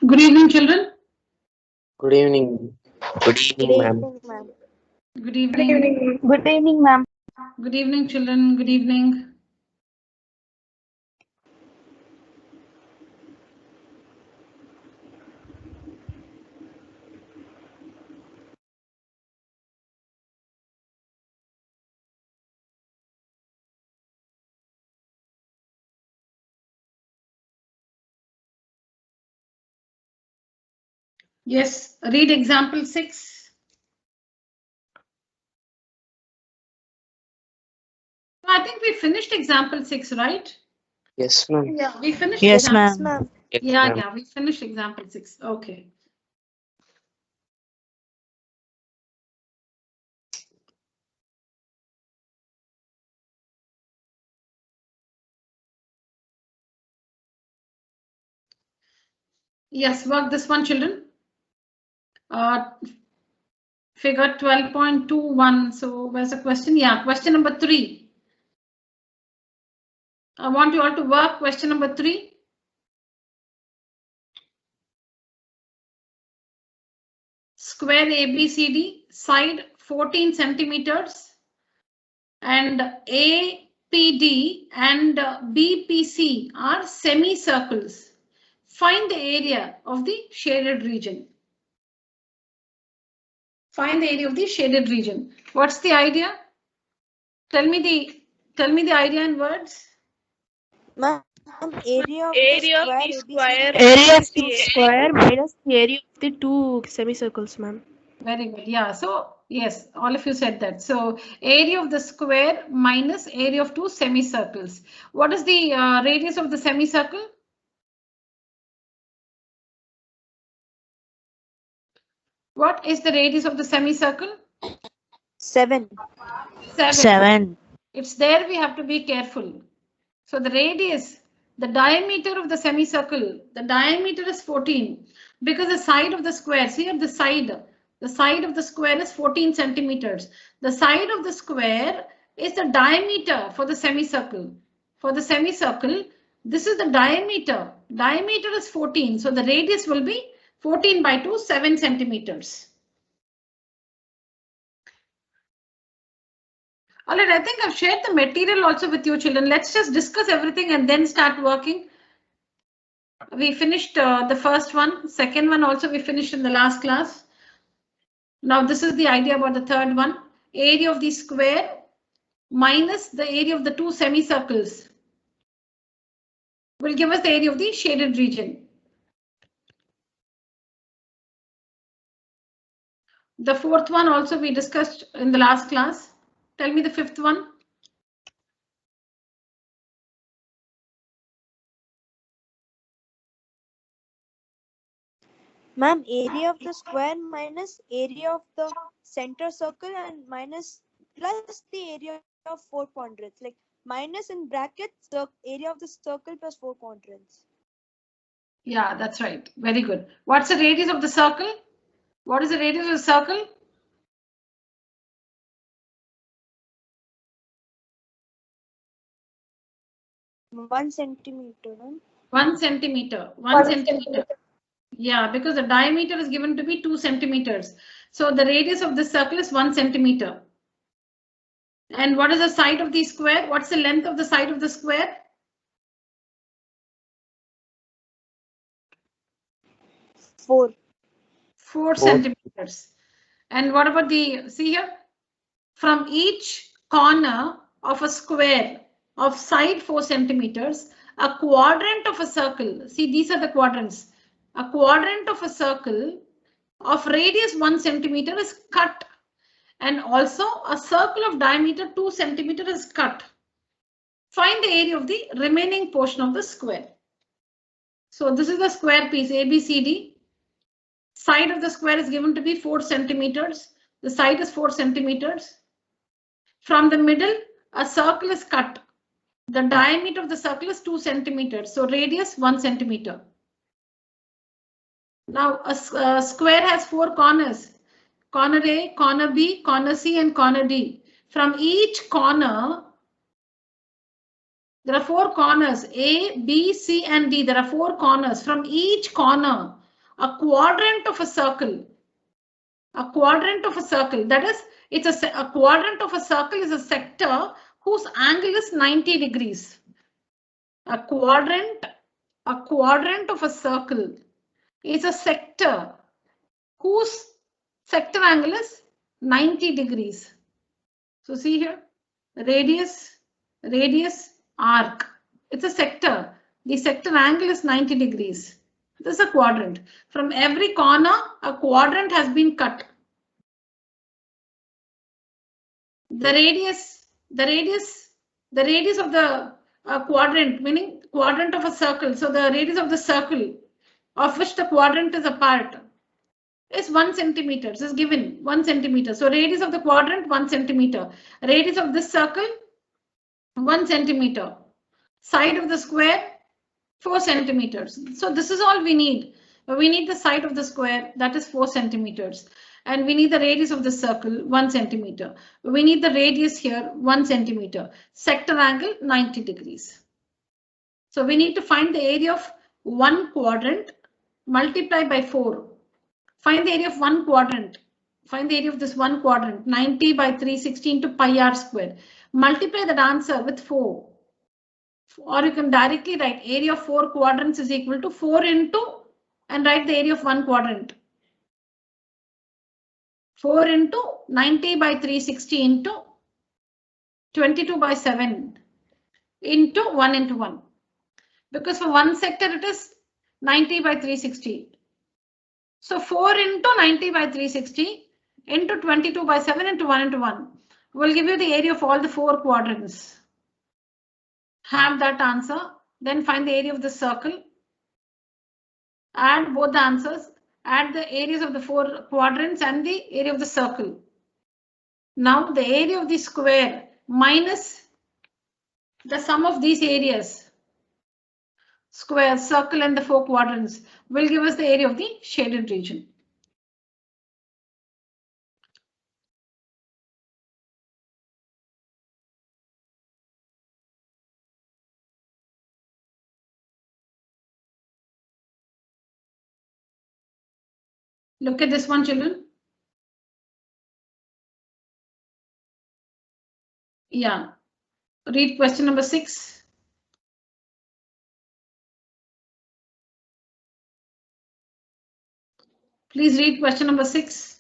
Good evening, children. Good evening. Good evening, ma'am. Ma'am. Good evening. Good evening, ma'am. Good evening, children. Good evening. Yes, read example 6. I think we finished example 6, right? Yes, ma'am. Yeah. We finished Yes, example. Yes, ma'am. ma'am. Yes, Yeah, ma'am. we finished example 6. Okay. Yes, work this one, children. Figure 12.21. So where's the question? Yeah, question number 3. I want you all to work question number 3. Square ABCD, side 14 centimeters, and APD and BPC are semicircles. Find the area of the shaded region. Find the area of the shaded region. What's the idea? Tell me the idea in words. Ma'am, area of the Area of square the ABCD square. minus Area of the the square minus the area of the two semicircles, ma'am. Very good. Yeah. So yes, all of you said that. So area of the square minus area of two semicircles. What is the radius of the semicircle? What is the radius of the semicircle? 7. 7. 7. It's there, we have to be careful. So the radius, the diameter of the semicircle, the diameter is 14 because the side of the square, see here the side of the square is 14 centimeters. The side of the square is the diameter for the semicircle. For the semicircle, this is the diameter. Diameter is 14, so the radius will be 14 by 2, 7 centimeters. All right, I think I've shared the material also with you, children. Let's just discuss everything and then start working. We finished the first one, second one also we finished in the last class. Now this is the idea about the third one. Area of the square minus the area of the two semicircles will give us the area of the shaded region. The fourth one also we discussed in the last class. Tell me the fifth one. Ma'am, area of the square minus area of the center circle and minus plus the area of 4 quadrants. Like minus in brackets the area of the circle plus 4 quadrants. Yeah, that's right. Very good. What's the radius of the circle? What is the radius of the circle? 1 centimeter. Ma'am. 1 centimeter. 1 centimeter. Yeah, because the diameter is given to be 2 centimeters. So the radius of the circle is 1 centimeter. And what is the side of the square? What's the length of the side of the square? 4. 4 centimeters. And what about the, see here? From each corner of a square of side 4 centimeters, a quadrant of a circle. See, these are the quadrants. A quadrant of a circle of radius 1 centimeter is cut. And also a circle of diameter 2 centimeter is cut. Find the area of the remaining portion of the square. So this is the square piece ABCD. Side of the square is given to be 4 centimeters. The side is 4 centimeters. From the middle, a circle is cut. The diameter of the circle is 2 centimeters. So radius 1 centimeter. Now a square has 4 corners. Corner A, corner B, corner C and corner D. From each corner, there are 4 corners, A, B, C and D. There are 4 corners. From each corner, a quadrant of a circle. A quadrant of a circle, that is, it's a quadrant of a circle is a sector whose angle is 90 degrees. A quadrant of a circle is a sector whose sector angle is 90 degrees. So see here, radius, arc. It's a sector. The sector angle is 90 degrees. This is a quadrant. From every corner, a quadrant has been cut. The radius of the quadrant, meaning quadrant of a circle. So the radius of the circle of which the quadrant is a part is 1 centimeter. This is given 1 centimeter. So radius of the quadrant 1 centimeter. Radius of this circle 1 centimeter. Side of the square 4 centimeters. So this is all we need. We need the side of the square, that is 4 centimeters. And we need the radius of the circle 1 centimeter. We need the radius here 1 centimeter. Sector angle 90 degrees. So we need to find the area of one quadrant, multiply by 4. Find the area of one quadrant. Find the area of this one quadrant, 90 by 360 into pi r square. Multiply that answer with 4. Or you can directly write area of 4 quadrants is equal to 4 into and write the area of one quadrant. 4 into 90 by 360 into 22 by 7 into 1 into 1. Because for one sector it is 90 by 360. So 4 into 90 by 360 into 22 by 7 into 1 into 1 will give you the area of all the 4 quadrants. Have that answer, then find the area of the circle. Add both the answers. Add the areas of the 4 quadrants and the area of the circle. Now the area of the square minus the sum of these areas, square, circle and the 4 quadrants, will give us the area of the shaded region. Look at this one, children. Yeah. Read question number 6. Please read question number 6.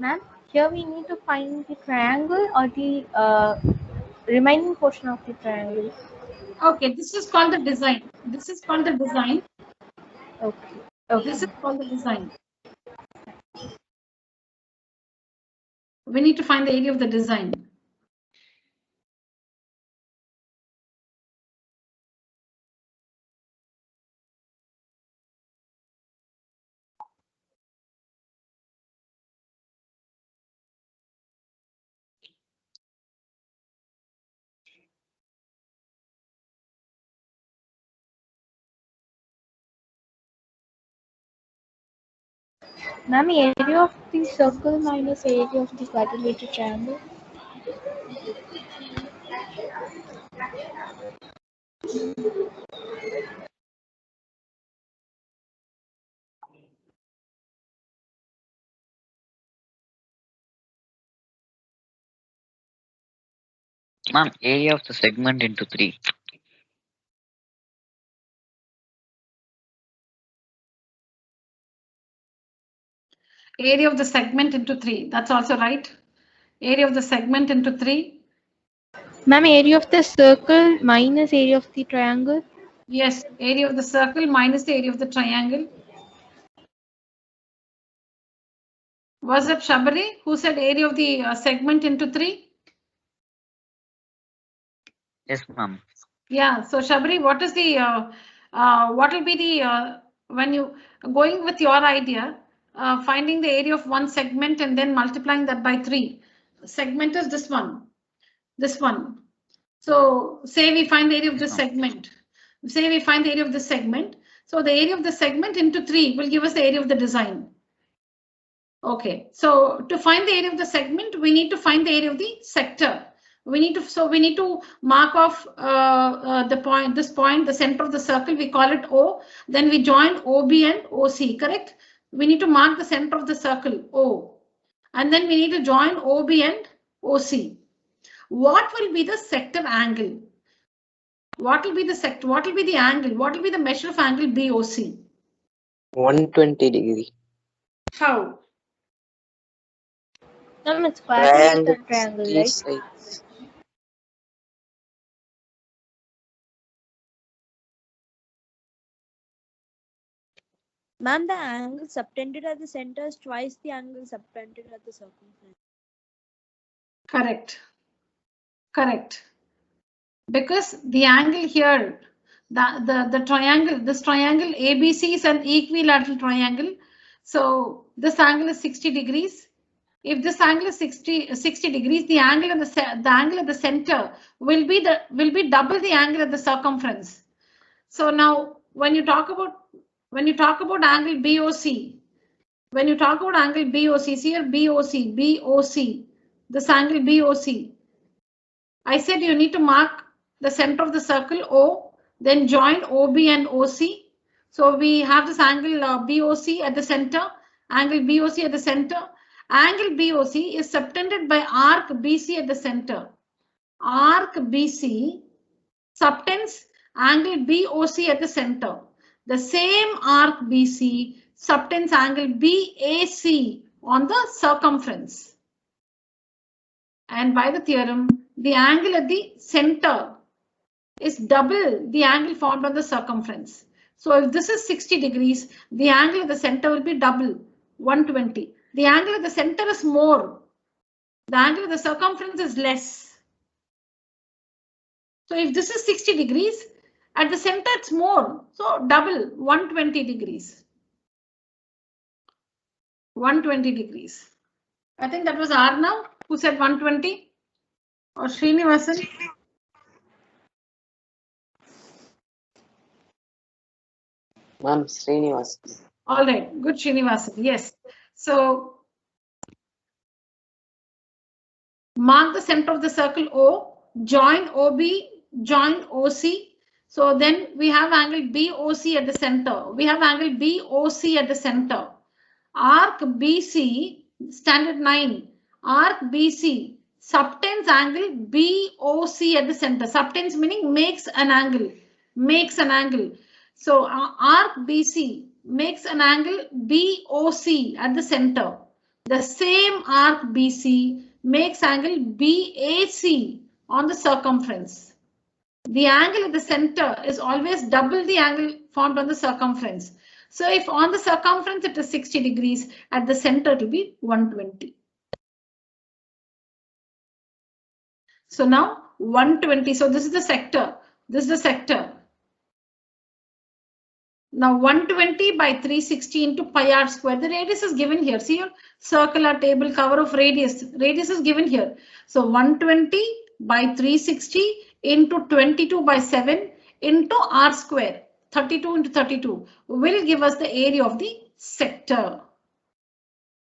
Ma'am, here we need to find the triangle or the remaining portion of the triangle. Okay, this is called the design. This is called the design. Okay. This is called the design. We need to find the area of the design. Ma'am, area of the circle minus area of the quadrilateral triangle. Ma'am, area of the segment into 3. Area of the segment into 3. That's also right. Area of the segment into 3. Ma'am, area of the circle minus area of the triangle. Yes, area of the circle minus the area of the triangle. Was it Shabari who said area of the segment into 3? Yes, ma'am. Yeah. So Shabri, what is the what will be the when you going with your idea, finding the area of one segment and then multiplying that by 3. Segment is this one. This one. So say we find the area of this segment. Say we find the area of this segment. So the area of the segment into 3 will give us the area of the design. Okay, so to find the area of the segment, we need to find the area of the sector. We need to mark off this point, the center of the circle. We call it O. Then we join OB and OC. Correct? We need to mark the center of the circle O, and then we need to join OB and OC. What will be the sector angle? What will be the sector? What will be the angle? What will be the measure of angle BOC? 120 degree. How? It's quadrilateral Triangle triangle, three right? sides. Ma'am, the angle subtended at the center is twice the angle subtended at the circumference. Correct. Correct. Because the angle here, the triangle, this triangle ABC is an equilateral triangle. So this angle is 60 degrees. If this angle is 60 degrees, the angle at the angle at the center will be double the angle at the circumference. So now when you talk about angle BOC, when you talk about angle BOC, see here BOC, this angle BOC. I said you need to mark the center of the circle O, then join OB and OC. So we have this angle BOC at the center, angle BOC at the center. Angle BOC is subtended by arc BC at the center. Arc BC subtends angle BOC at the center. The same arc BC subtends angle BAC on the circumference. And by the theorem, the angle at the center is double the angle formed on the circumference. So if this is 60 degrees, the angle at the center will be double, 120. The angle at the center is more. The angle at the circumference is less. So if this is 60 degrees, at the center it's more. So double, 120 degrees. 120 degrees. I think that was Arnav who said 120 or Srinivasan. Ma'am, Srinivasan. All right, good Srinivasan. Yes. So mark the center of the circle O, join OB, join OC. So then we have angle BOC at the center. We have angle BOC at the center. Arc BC, standard 9. Arc BC subtends angle BOC at the center. Subtends meaning makes an angle. Makes an angle. So arc BC makes an angle BOC at the center. The same arc BC makes angle BAC on the circumference. The angle at the center is always double the angle formed on the circumference. So if on the circumference it is 60 degrees, at the center it will be 120. So now 120. So this is the sector. This is the sector. Now 120 by 360 into pi r square. The radius is given here. See your circular table cover of radius. Radius is given here. So 120 by 360 into 22 by 7 into r square. 32 into 32 will give us the area of the sector.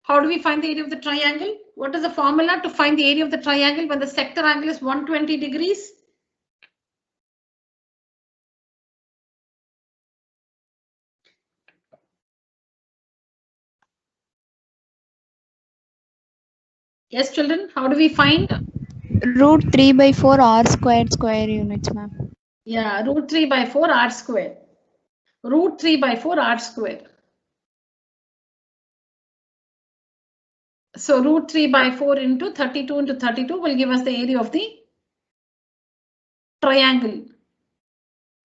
How do we find the area of the triangle? What is the formula to find the area of the triangle when the sector angle is 120 degrees? Yes, children, how do we find? Root 3 by 4 r square units, ma'am. Yeah, root 3 by 4 r square. Root 3 by 4 r square. So root 3 by 4 into 32 into 32 will give us the area of the triangle.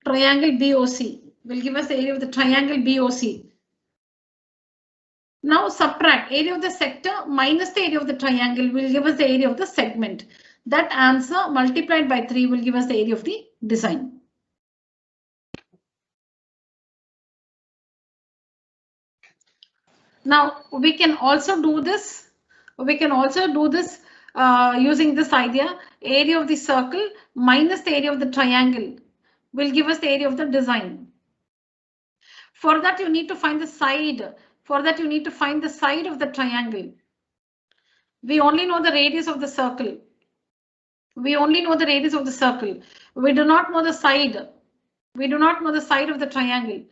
Triangle BOC will give us the area of the triangle BOC. Now subtract area of the sector minus the area of the triangle will give us the area of the segment. That answer multiplied by 3 will give us the area of the design. Now we can also do this. Using this idea. Area of the circle minus the area of the triangle will give us the area of the design. For that you need to find the side. For that you need to find the side of the triangle. We only know the radius of the circle. We only know the radius of the circle. We do not know the side. We do not know the side of the triangle.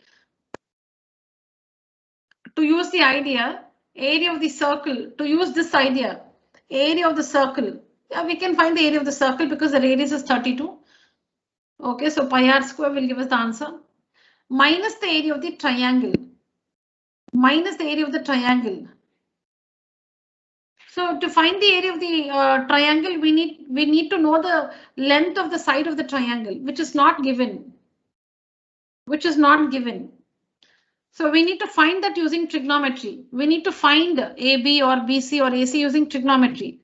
To use the idea, area of the circle, to use this idea, area of the circle, yeah, we can find the area of the circle because the radius is 32. Okay, so pi r square will give us the answer. Minus the area of the triangle. Minus the area of the triangle. So to find the area of the triangle, we need to know the length of the side of the triangle, which is not given. Which is not given. So we need to find that using trigonometry. We need to find AB or BC or AC using trigonometry.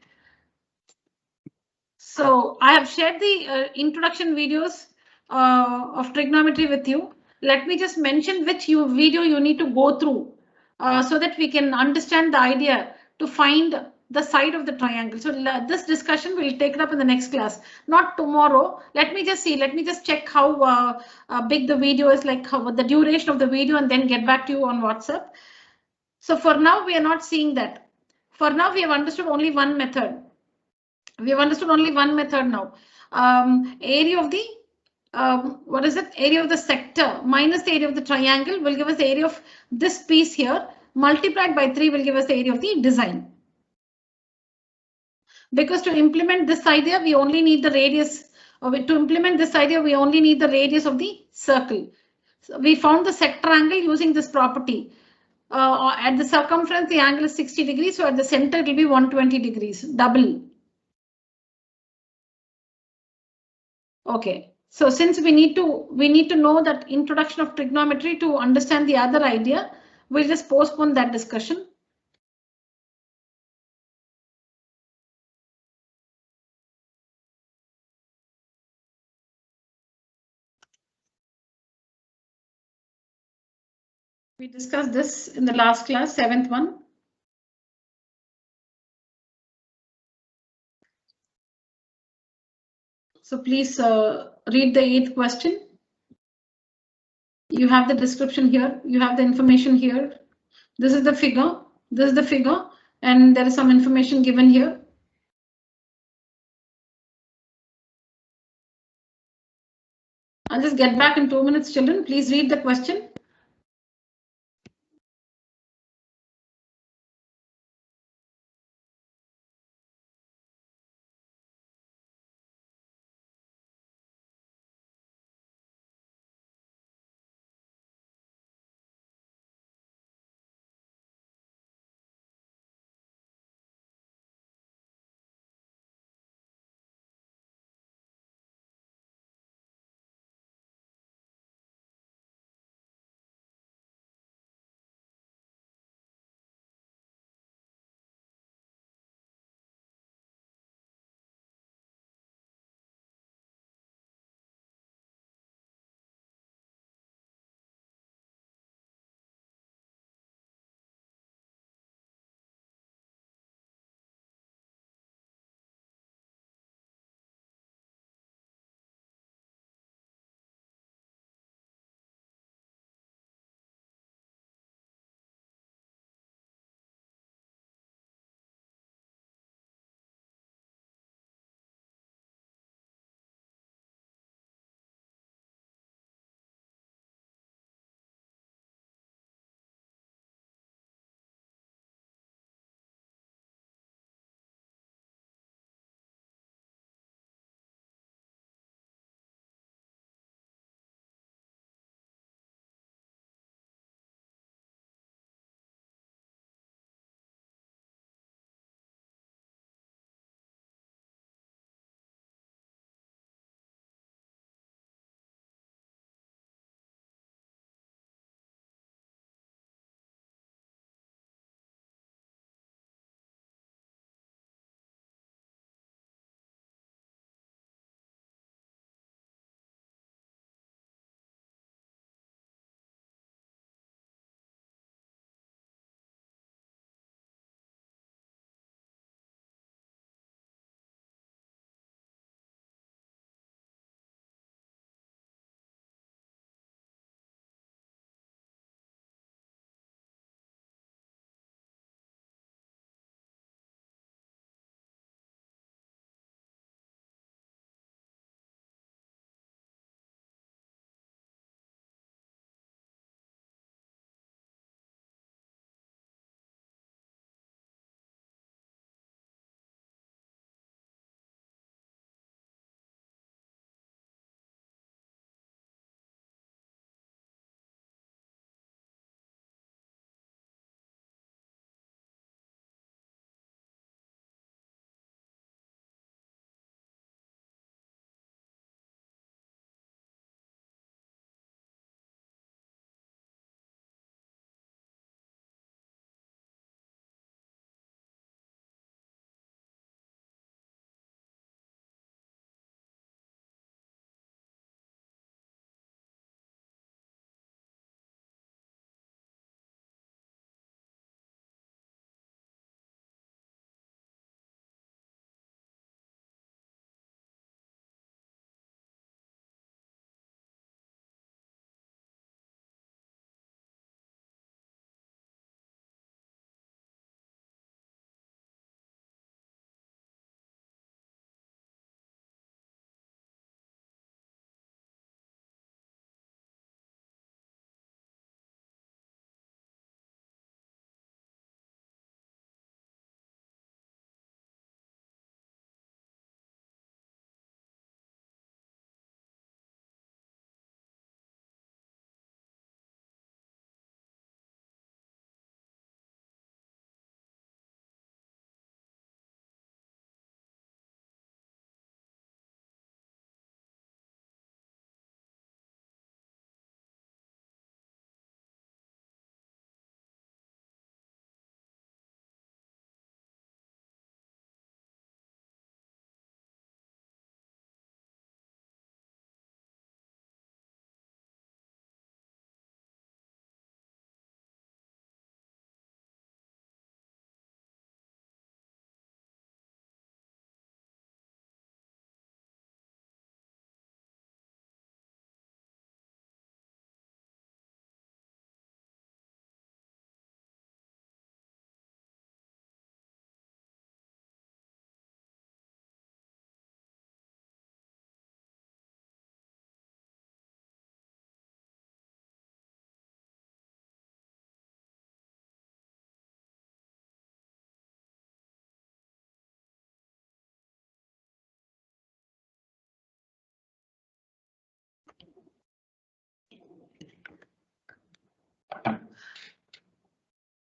So I have shared the introduction videos of trigonometry with you. Let me just mention which video you need to go through so that we can understand the idea to find the side of the triangle. So this discussion will take it up in the next class, not tomorrow. Let me just see. Let me just check how big the video is, like how the duration of the video, and then get back to you on WhatsApp. So for now, we are not seeing that. For now, we have understood only one method. We have understood only one method now. Area of the what is it? Area of the sector minus the area of the triangle will give us the area of this piece here. Multiplied by 3 will give us the area of the design. Because to implement this idea, we only need the radius. To implement this idea, we only need the radius of the circle. So we found the sector angle using this property. At the circumference, the angle is 60 degrees. So at the center, it will be 120 degrees, double. Okay, so since we need to know that introduction of trigonometry to understand the other idea, we'll just postpone that discussion. We discussed this in the last class, 7th one. So please read the 8th question. You have the description here. You have the information here. This is the figure. This is the figure, and there is some information given here. I'll just get back in 2 minutes, children. Please read the question.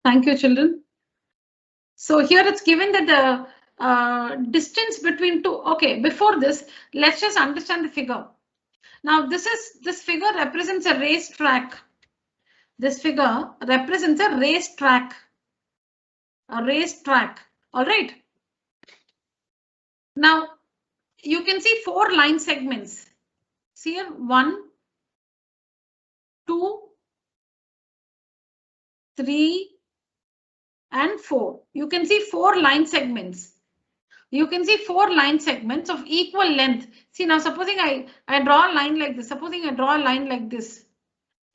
Thank you, children. So here it's given that the distance between two. Okay, before this, let's just understand the figure. Now this figure represents a race track. This figure represents a race track. A race track. All right. Now you can see 4 line segments. See here, 1, 2, 3, and 4. You can see 4 line segments. You can see 4 line segments of equal length. See now, supposing I draw a line like this. Supposing I draw a line like this.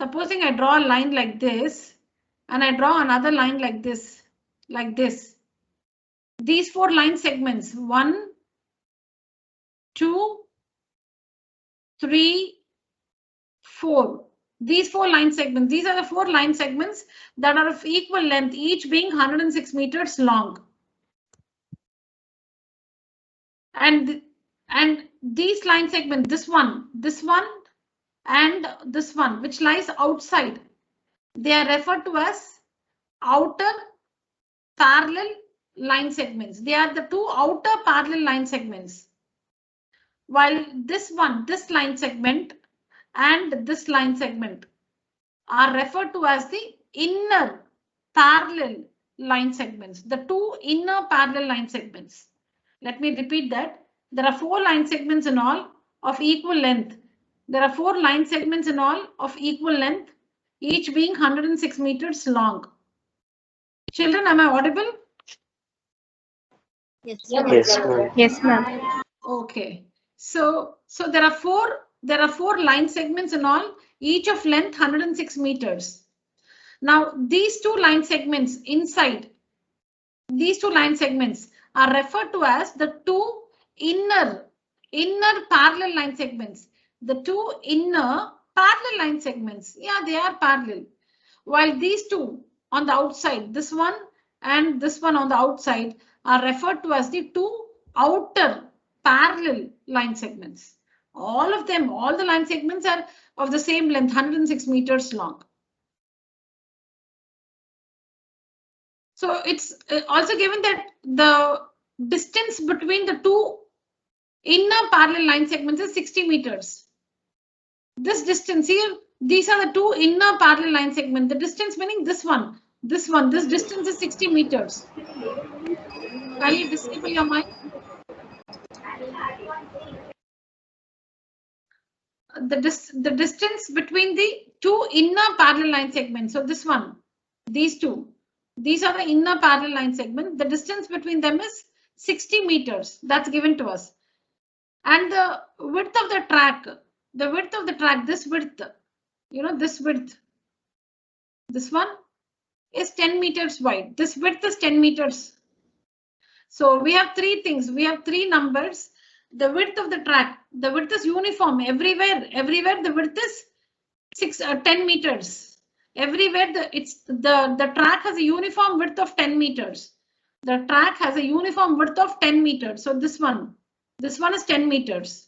Supposing I draw a line like this, and I draw another line like this, like this. These 4 line segments, 1, 2, 3, 4. These 4 line segments, these are the 4 line segments that are of equal length, each being 106 meters long. And these line segments, this one, and this one, which lies outside, they are referred to as outer parallel line segments. They are the 2 outer parallel line segments. While this one, this line segment and this line segment are referred to as the inner parallel line segments, the 2 inner parallel line segments. Let me repeat that. There are 4 line segments in all of equal length. There are 4 line segments in all of equal length, each being 106 meters long. Children, am I audible? Yes. Yes, ma'am. Yes, ma'am. Okay. So there are 4 line segments in all, each of length 106 meters. Now these 2 line segments inside, these 2 line segments are referred to as the 2 inner parallel line segments. The 2 inner parallel line segments. Yeah, they are parallel. While these 2 on the outside, this one and this one on the outside, are referred to as the 2 outer parallel line segments. All of them, all the line segments are of the same length, 106 meters long. So it's also given that the distance between the 2 inner parallel line segments is 60 meters. This distance here, these are the 2 inner parallel line segments. The distance meaning this one, this distance is 60 meters. Kindly disable your mic. The distance between the 2 inner parallel line segments. So this one, these 2, these are the inner parallel line segments. The distance between them is 60 meters. That's given to us. And the width of the track, this width, you know, this width, this one is 10 meters wide. This width is 10 meters. So we have 3 things. We have 3 numbers. The width of the track, the width is uniform everywhere. Everywhere the width is 10 meters. Everywhere the track has a uniform width of 10 meters. The track has a uniform width of 10 meters. So this one is 10 meters.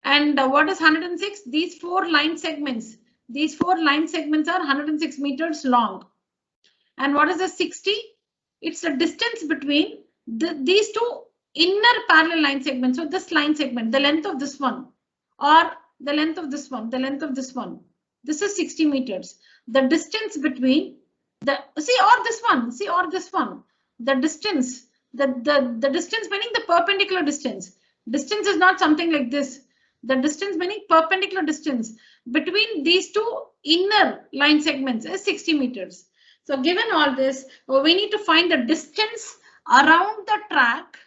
And what is 106? These 4 line segments. These 4 line segments are 106 meters long. And what is the 60? It's the distance between these 2 inner parallel line segments. So this line segment, the length of this one, or the length of this one, the length of this one. This is 60 meters. The distance between the this one. The distance, the distance meaning the perpendicular distance. Distance is not something like this. The distance meaning perpendicular distance between these 2 inner line segments is 60 meters. So given all this, we need to find the distance around the track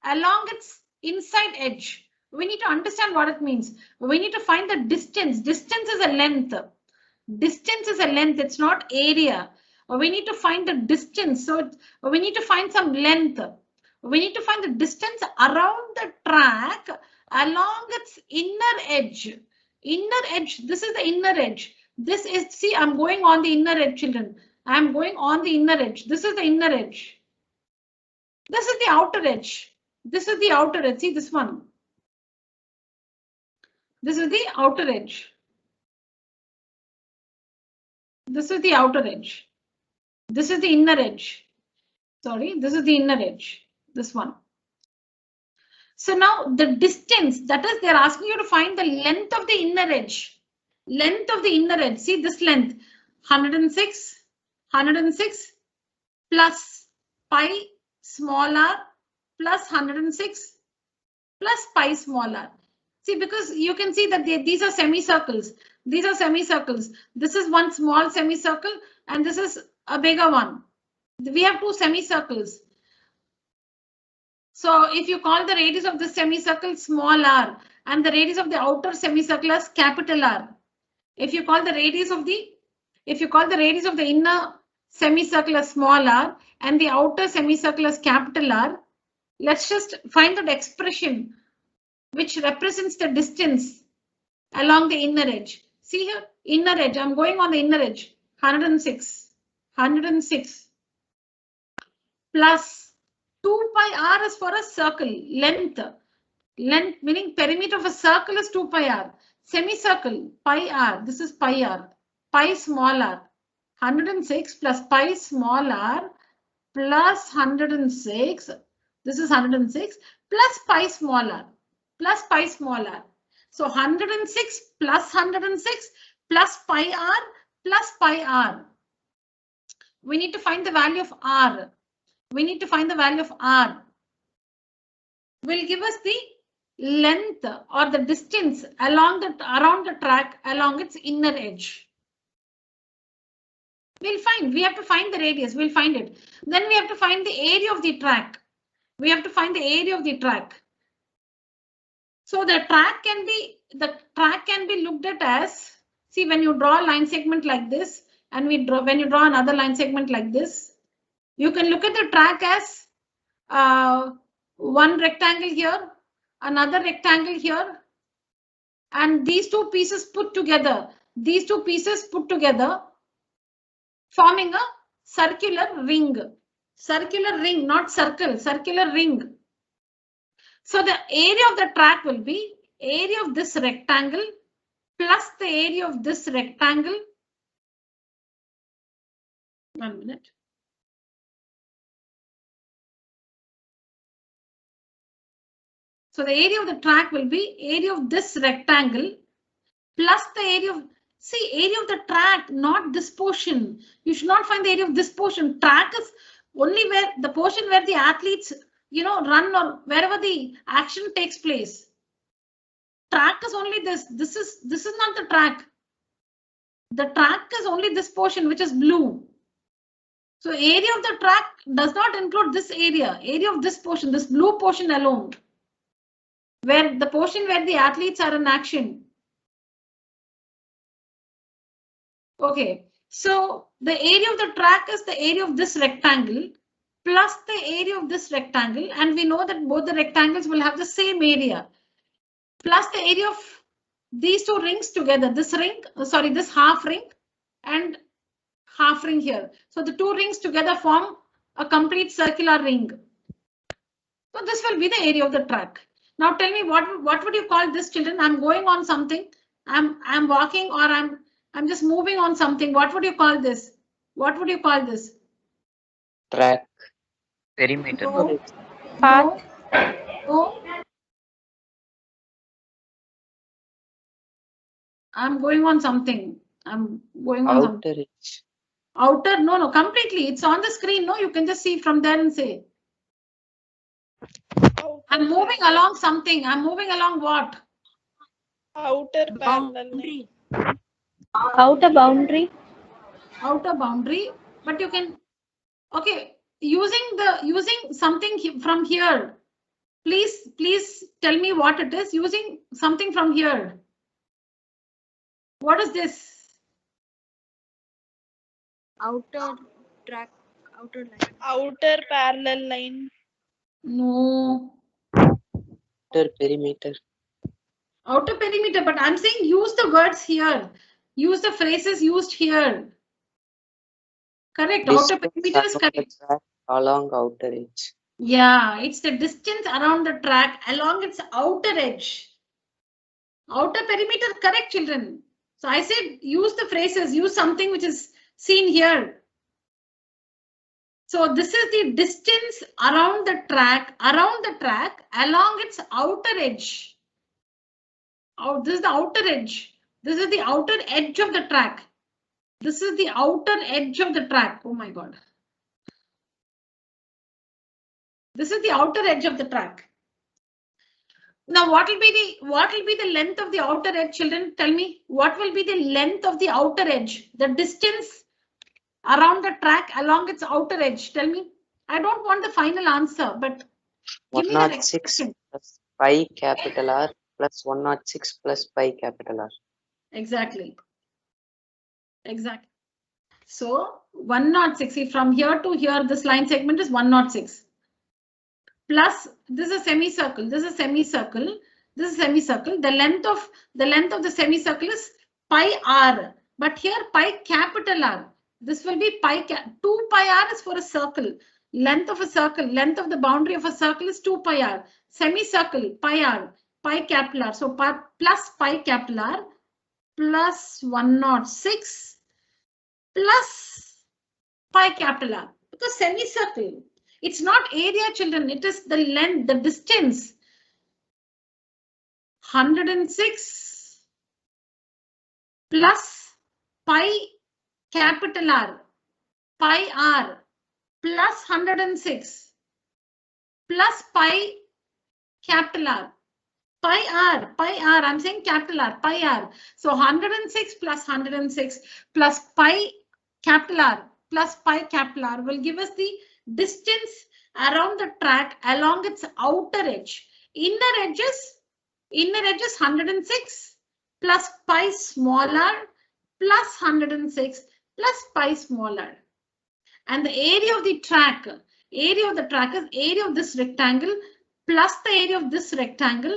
along its inside edge. We need to understand what it means. We need to find the distance. Distance is a length. Distance is a length. It's not area. We need to find the distance. So we need to find some length. We need to find the distance around the track along its inner edge. Inner edge. This is the inner edge. This is, see, I'm going on the inner edge, children. I'm going on the inner edge. This is the inner edge. This is the outer edge. This is the outer edge. See this one. This is the outer edge. This is the outer edge. This is the inner edge. Sorry, this is the inner edge. This one. So now the distance, that is, they're asking you to find the length of the inner edge. Length of the inner edge. See this length, 106 plus pi small r plus 106 plus pi small r. See, because you can see that these are semicircles. These are semicircles. This is one small semicircle and this is a bigger one. We have two semicircles. So if you call the radius of this semicircle small r and the radius of the outer semicircle as capital R. If you call the radius of the inner semicircle as small r and the outer semicircle as capital R, let's just find that expression which represents the distance along the inner edge. See here, inner edge, I'm going on the inner edge, 106 plus 2 pi r is for a circle, length meaning perimeter of a circle is 2 pi r, semicircle pi r, this is pi r, pi small r, 106 plus pi small r plus 106, this is 106 plus pi small r. So 106 plus 106 plus pi r. We need to find the value of r. Will give us the length or the distance around the track along its inner edge. We have to find the radius, we'll find it. Then we have to find the area of the track. So the track can be looked at as, see, when you draw a line segment like this and when you draw another line segment like this, you can look at the track as one rectangle here, another rectangle here, and these two pieces put together forming a circular ring, not circle, circular ring. So the area of the track will be area of this rectangle plus the area of this rectangle. 1 minute. So the area of the track will be area of this rectangle plus the area of, see, area of the track, not this portion. You should not find the area of this portion. Track is only where the portion where the athletes, run or wherever the action takes place. Track is only this. This is not the track. The track is only this portion, which is blue. So area of the track does not include this area of this portion, this blue portion alone, where the portion where the athletes are in action. Okay, so the area of the track is the area of this rectangle plus the area of this rectangle, and we know that both the rectangles will have the same area, plus the area of these two rings together, this half ring and half ring here. So the two rings together form a complete circular ring. So this will be the area of the track. Now tell me, what would you call this, children? I'm going on something. I'm walking, or I'm just moving on something. What would you call this? Track. Perimeter. No. Path. No. I'm going on something. Outer edge. Outer, no, completely. It's on the screen. No, you can just see from there and say. I'm moving along something. I'm moving along what? Outer boundary. Outer boundary. Outer boundary. But you can, okay, using something from here. Please tell me what it is. Using something from here. What is this? Outer track, outer line. Outer parallel line. No. Outer perimeter. Outer perimeter, but I'm saying use the words here. Use the phrases used here. Correct. Outer perimeter is correct. Along outer edge. Yeah, it's the distance around the track along its outer edge. Outer perimeter, correct, children. So I said use the phrases, use something which is seen here. So this is the distance around the track along its outer edge. This is the outer edge. This is the outer edge of the track. This is the outer edge of the track. Oh my God. This is the outer edge of the track. Now, what will be the length of the outer edge, children? Tell me, what will be the length of the outer edge? The distance around the track along its outer edge. Tell me. I don't want the final answer, but give me the 106 plus pi capital R plus 106 plus pi capital R. Exactly. Exactly. So 106. See, from here to here, this line segment is 106. Plus, this is a semicircle. This is a semicircle. This is a semicircle. The length of the semicircle is pi r. But here pi capital R. This will be 2 pi r is for a circle. Length of a circle. Length of the boundary of a circle is 2 pi r. Semicircle pi r. Pi capital R. So plus pi capital R plus 106 plus pi capital R. Because semicircle. It's not area, children. It is the length, the distance. 106 plus pi capital R, pi r plus 106 plus pi capital R, pi r. I'm saying capital R, pi r. So 106 plus 106 plus pi capital R plus pi capital R will give us the distance around the track along its outer edge. Inner edges 106 plus pi smaller plus 106 plus pi smaller. And the area of the track is area of this rectangle plus the area of this rectangle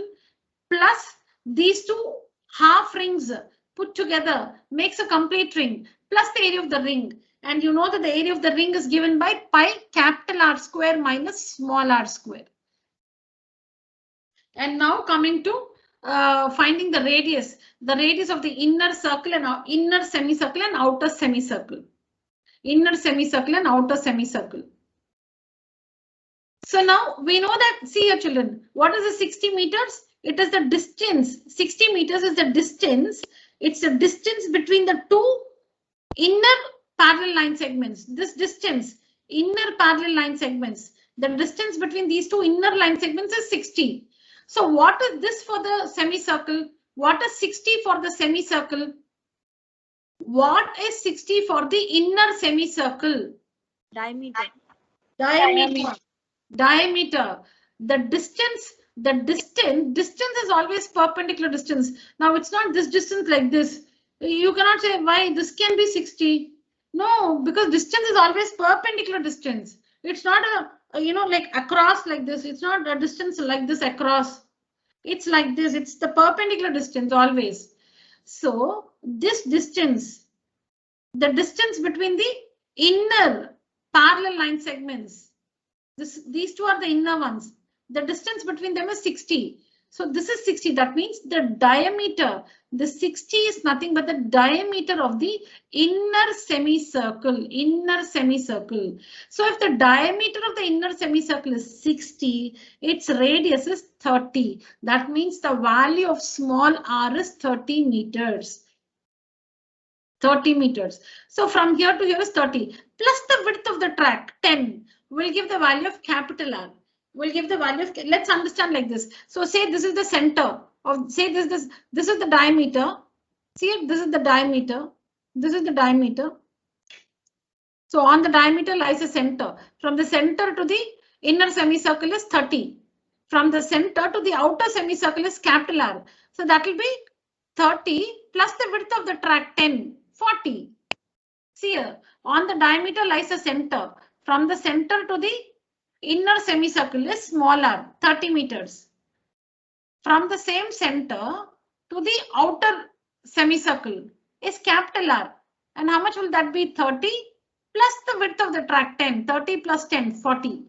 plus these two half rings put together makes a complete ring plus the area of the ring. And you know that the area of the ring is given by pi capital R square minus small r square. And now coming to finding the radius of the inner circle and inner semicircle and outer semicircle. Inner semicircle and outer semicircle. So now we know that, see here children, what is the 60 meters? It is the distance. 60 meters is the distance. It's the distance between the two inner parallel line segments. This distance, inner parallel line segments, the distance between these two inner line segments is 60. So what is this for the semicircle? What is 60 for the semicircle? What is 60 for the inner semicircle? Diameter. Diameter. The distance is always perpendicular distance. Now it's not this distance like this. You cannot say why this can be 60. No, because distance is always perpendicular distance. It's not a like across like this. It's not a distance like this across. It's like this. It's the perpendicular distance always. So this distance, the distance between the inner parallel line segments, these two are the inner ones. The distance between them is 60. So this is 60. That means the diameter, the 60 is nothing but the diameter of the inner semicircle. So if the diameter of the inner semicircle is 60, its radius is 30. That means the value of small r is 30 meters. 30 meters. So from here to here is 30 plus the width of the track 10 will give the value of capital R. We'll give the value of, let's understand like this. So say this is the center of, say this is the diameter. See it, this is the diameter. This is the diameter. So on the diameter lies a center. From the center to the inner semicircle is 30. From the center to the outer semicircle is capital R. So that will be 30 plus the width of the track 10, 40. See here, on the diameter lies a center. From the center to the inner semicircle is smaller, 30 meters. From the same center to the outer semicircle is capital R. And how much will that be? 30 plus the width of the track 10, 30 plus 10, 40.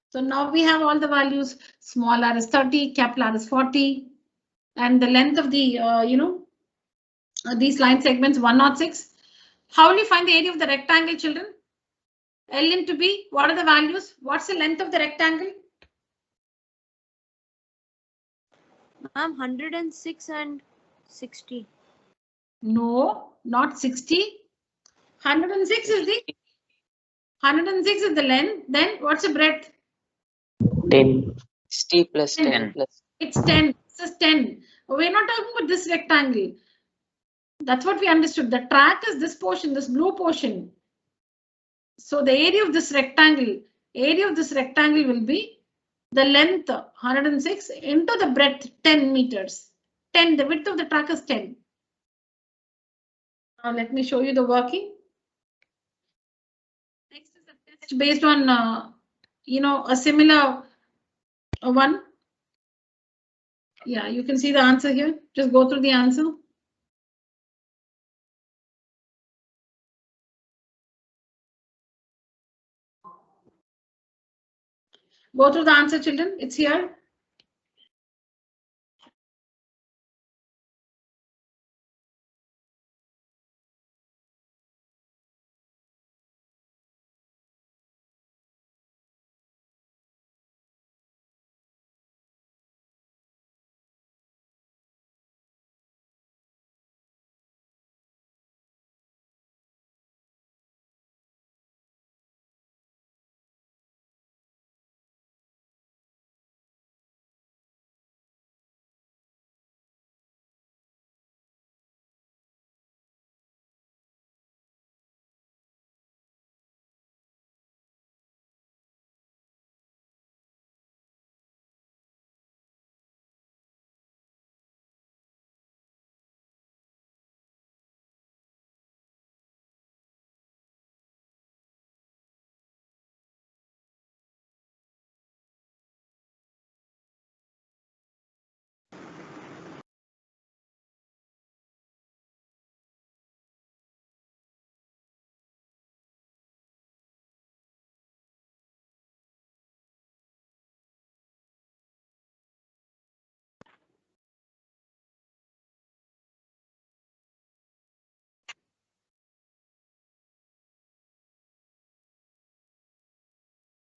So now we have all the values. Small r is 30, capital R is 40. And the length of the, these line segments 106. How will you find the area of the rectangle, children? L into B, what are the values? What's the length of the rectangle? Ma'am, 106 and 60. No, not 60. 106 is the 106 is the length. Then what's the breadth? 10. 60 plus 10, 10. plus. It's 10. This is 10. We're not talking about this rectangle. That's what we understood. The track is this portion, this blue portion. So the area of this rectangle will be the length 106 into the breadth 10 meters. 10, the width of the track is 10. Now let me show you the working. Next is a test based on, a similar one. Yeah, you can see the answer here. Just go through the answer. Go through the answer, children. It's here.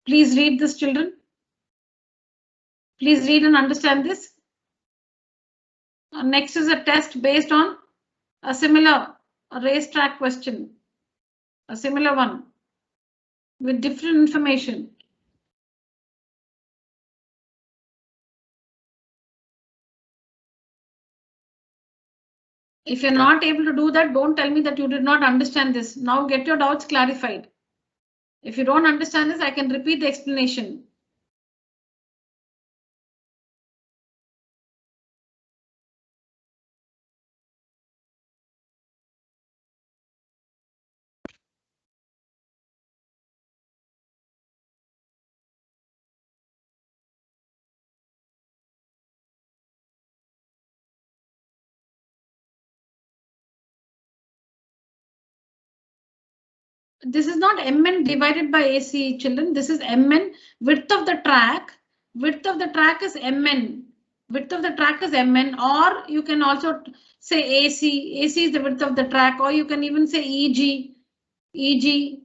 Please read this, children. Please read and understand this. Next is a test based on a similar racetrack question. A similar one with different information. If you're not able to do that, don't tell me that you did not understand this. Now get your doubts clarified. If you don't understand this, I can repeat the explanation. This is not Mn divided by AC, children. This is Mn, width of the track. Width of the track is Mn. Width of the track is Mn, or you can also say AC. AC is the width of the track, or you can even say EG. EG.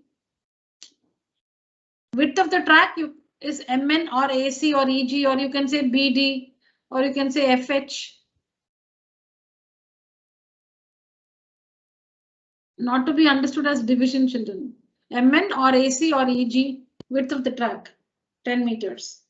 Width of the track is Mn or AC or EG, or you can say BD, or you can say FH. Not to be understood as division, children. Mn or AC or EG, width of the track, 10 meters.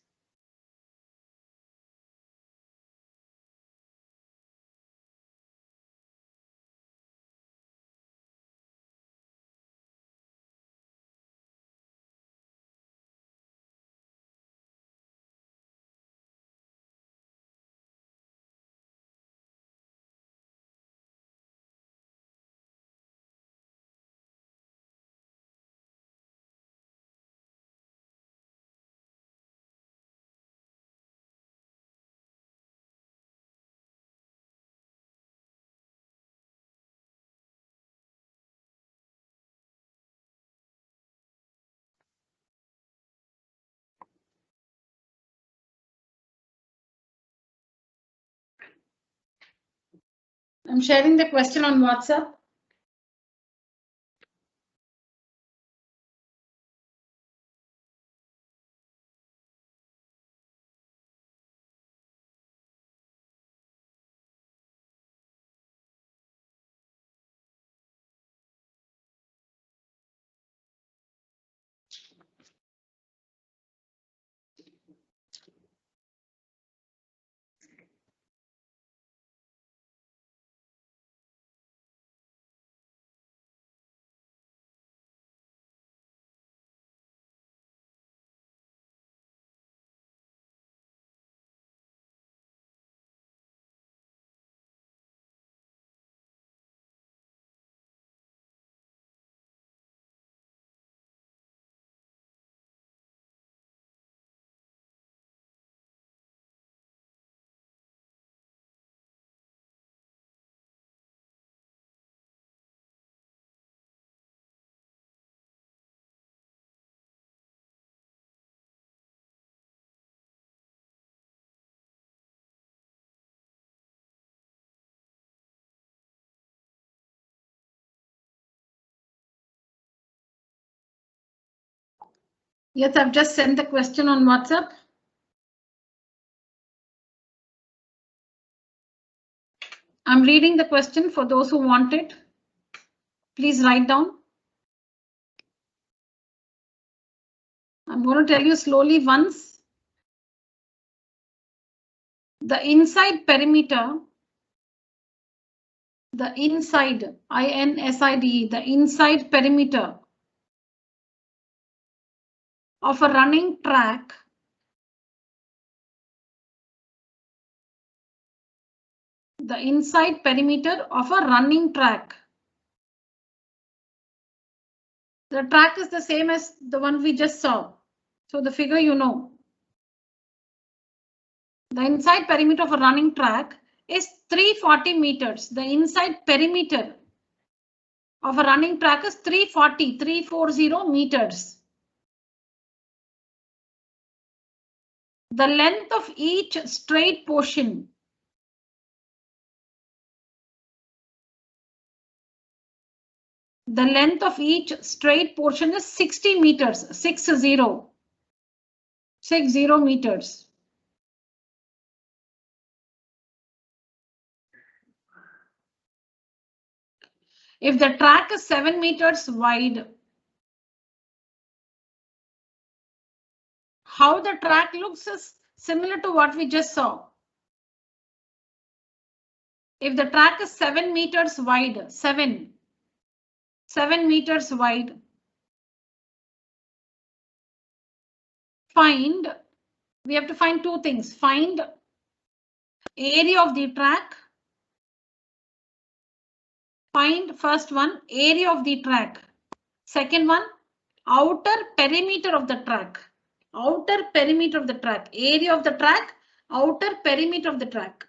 I'm sharing the question on WhatsApp. Yes, I've just sent the question on WhatsApp. I'm reading the question for those who want it. Please write down. I'm going to tell you slowly once. The inside perimeter, the inside, INSIDE, the inside perimeter of a running track the inside perimeter of a running track. The track is the same as the one we just saw. So the figure you know. The inside perimeter of a running track is 340 meters. The inside perimeter of a running track is 340 meters. The length of each straight portion is 60 meters, 60 meters. If the track is 7 meters wide, how the track looks is similar to what we just saw. If the track is 7 meters wide, 7 meters wide, we have to find two things. Find area of the track. Find first one, area of the track. Second one, outer perimeter of the track. Outer perimeter of the track. Area of the track, outer perimeter of the track.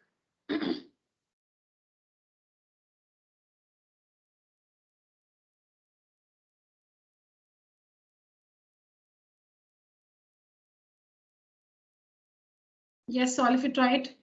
Yes, all if you try it.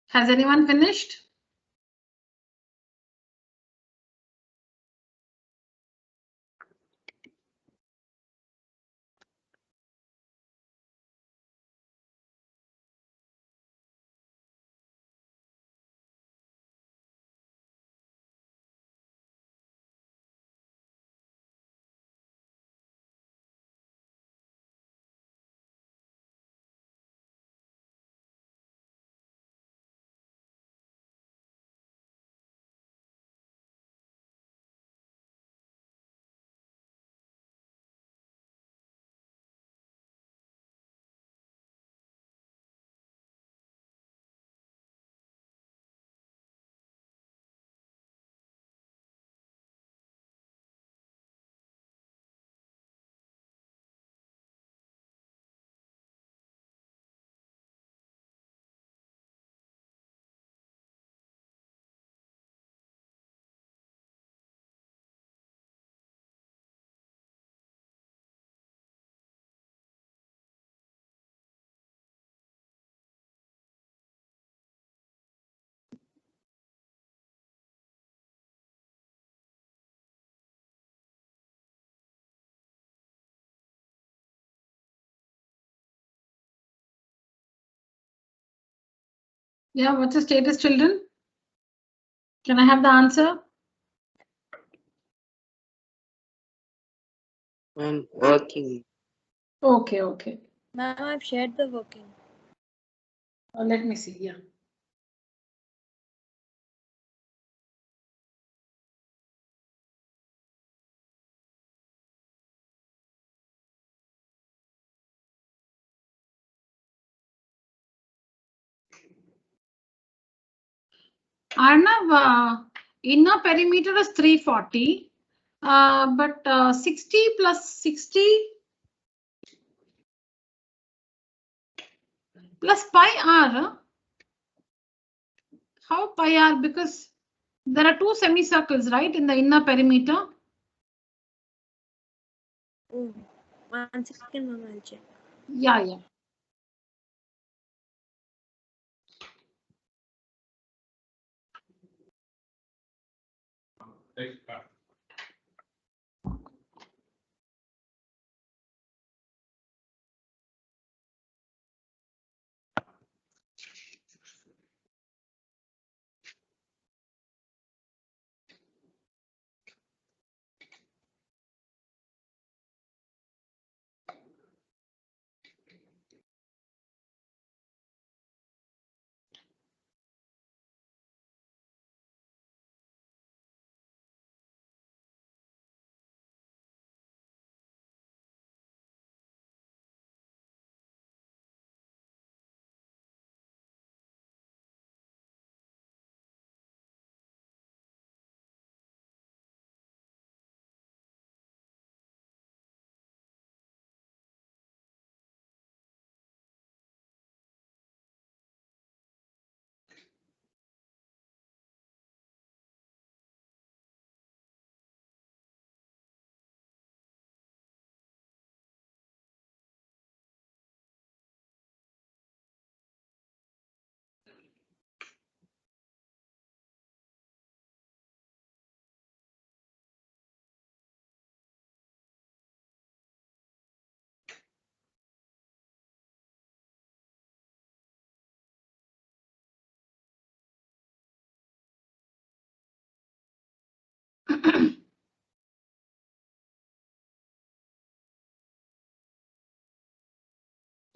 Has anyone finished? Yeah, what's the status, children? Can I have the answer? I'm working. Okay, okay. Ma'am, I've shared the working. Let me see. Yeah. Arnav, inner perimeter is 340, but 60 plus 60 plus pi r. How pi r? Because there are two semicircles, right, in the inner perimeter. Oh, 1 second, ma'am, I'll check. Yeah, yeah.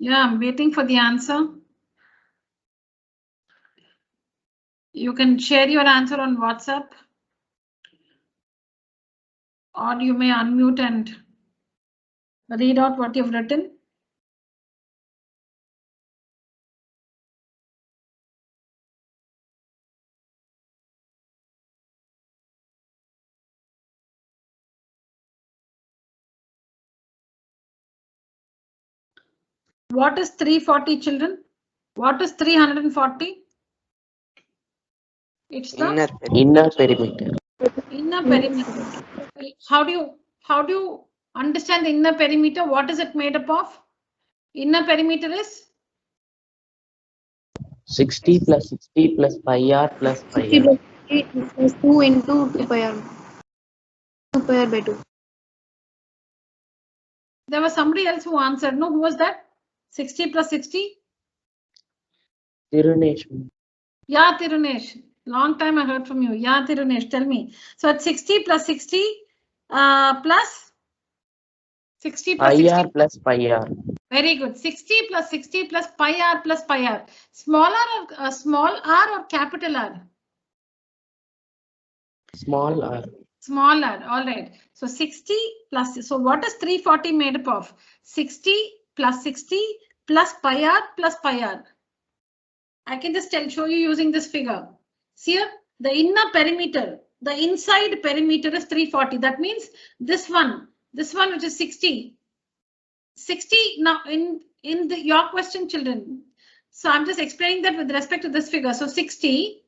Yeah, I'm waiting for the answer. You can share your answer on WhatsApp, or you may unmute and read out what you've written. What is 340, children? What is 340? It's the Inner perimeter. inner perimeter. How do you understand the inner perimeter? What is it made up of? Inner perimeter is 60 plus 60 plus pi r plus pi 60 r. plus 60 plus 2 into 2 pi r. 2 pi r by 2. There was somebody else who answered. No, who was that? 60 plus 60? Tirunesh. Yeah, Tirunesh. Long time I heard from you. Yeah, Tirunesh, tell me. So it's 60 plus 60 plus 60 plus Pi 60. r plus pi r. Very good. 60 plus 60 plus pi r plus pi r. Small r or small r or capital R? Small r. Small r. All right. So 60 plus. So what is 340 made up of? 60 plus 60 plus pi r plus pi r. I can just show you using this figure. See here, the inner perimeter, the inside perimeter is 340. That means this one which is 60. 60 now in your question, children. So I'm just explaining that with respect to this figure. So 60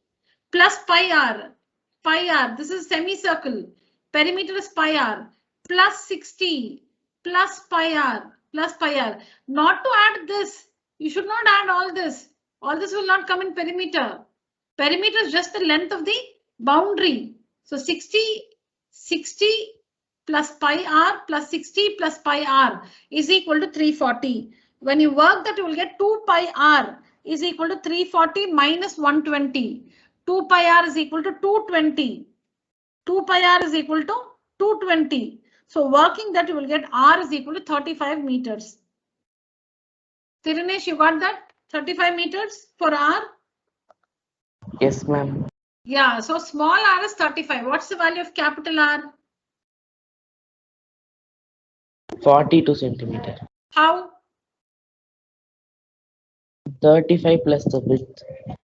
plus pi r. This is semicircle. Perimeter is pi r plus 60 plus pi r plus pi r. Not to add this. You should not add all this. All this will not come in perimeter. Perimeter is just the length of the boundary. So 60 plus pi r plus 60 plus pi r is equal to 340. When you work that, you will get 2 pi r is equal to 340 minus 120. 2 pi r is equal to 220. 2 pi r is equal to 220. So working that, you will get r is equal to 35 meters. Tirunesh, you got that? 35 meters for r? Yes, ma'am. Yeah, so small r is 35. What's the value of capital R? 42 centimeter. How? 35 plus the width.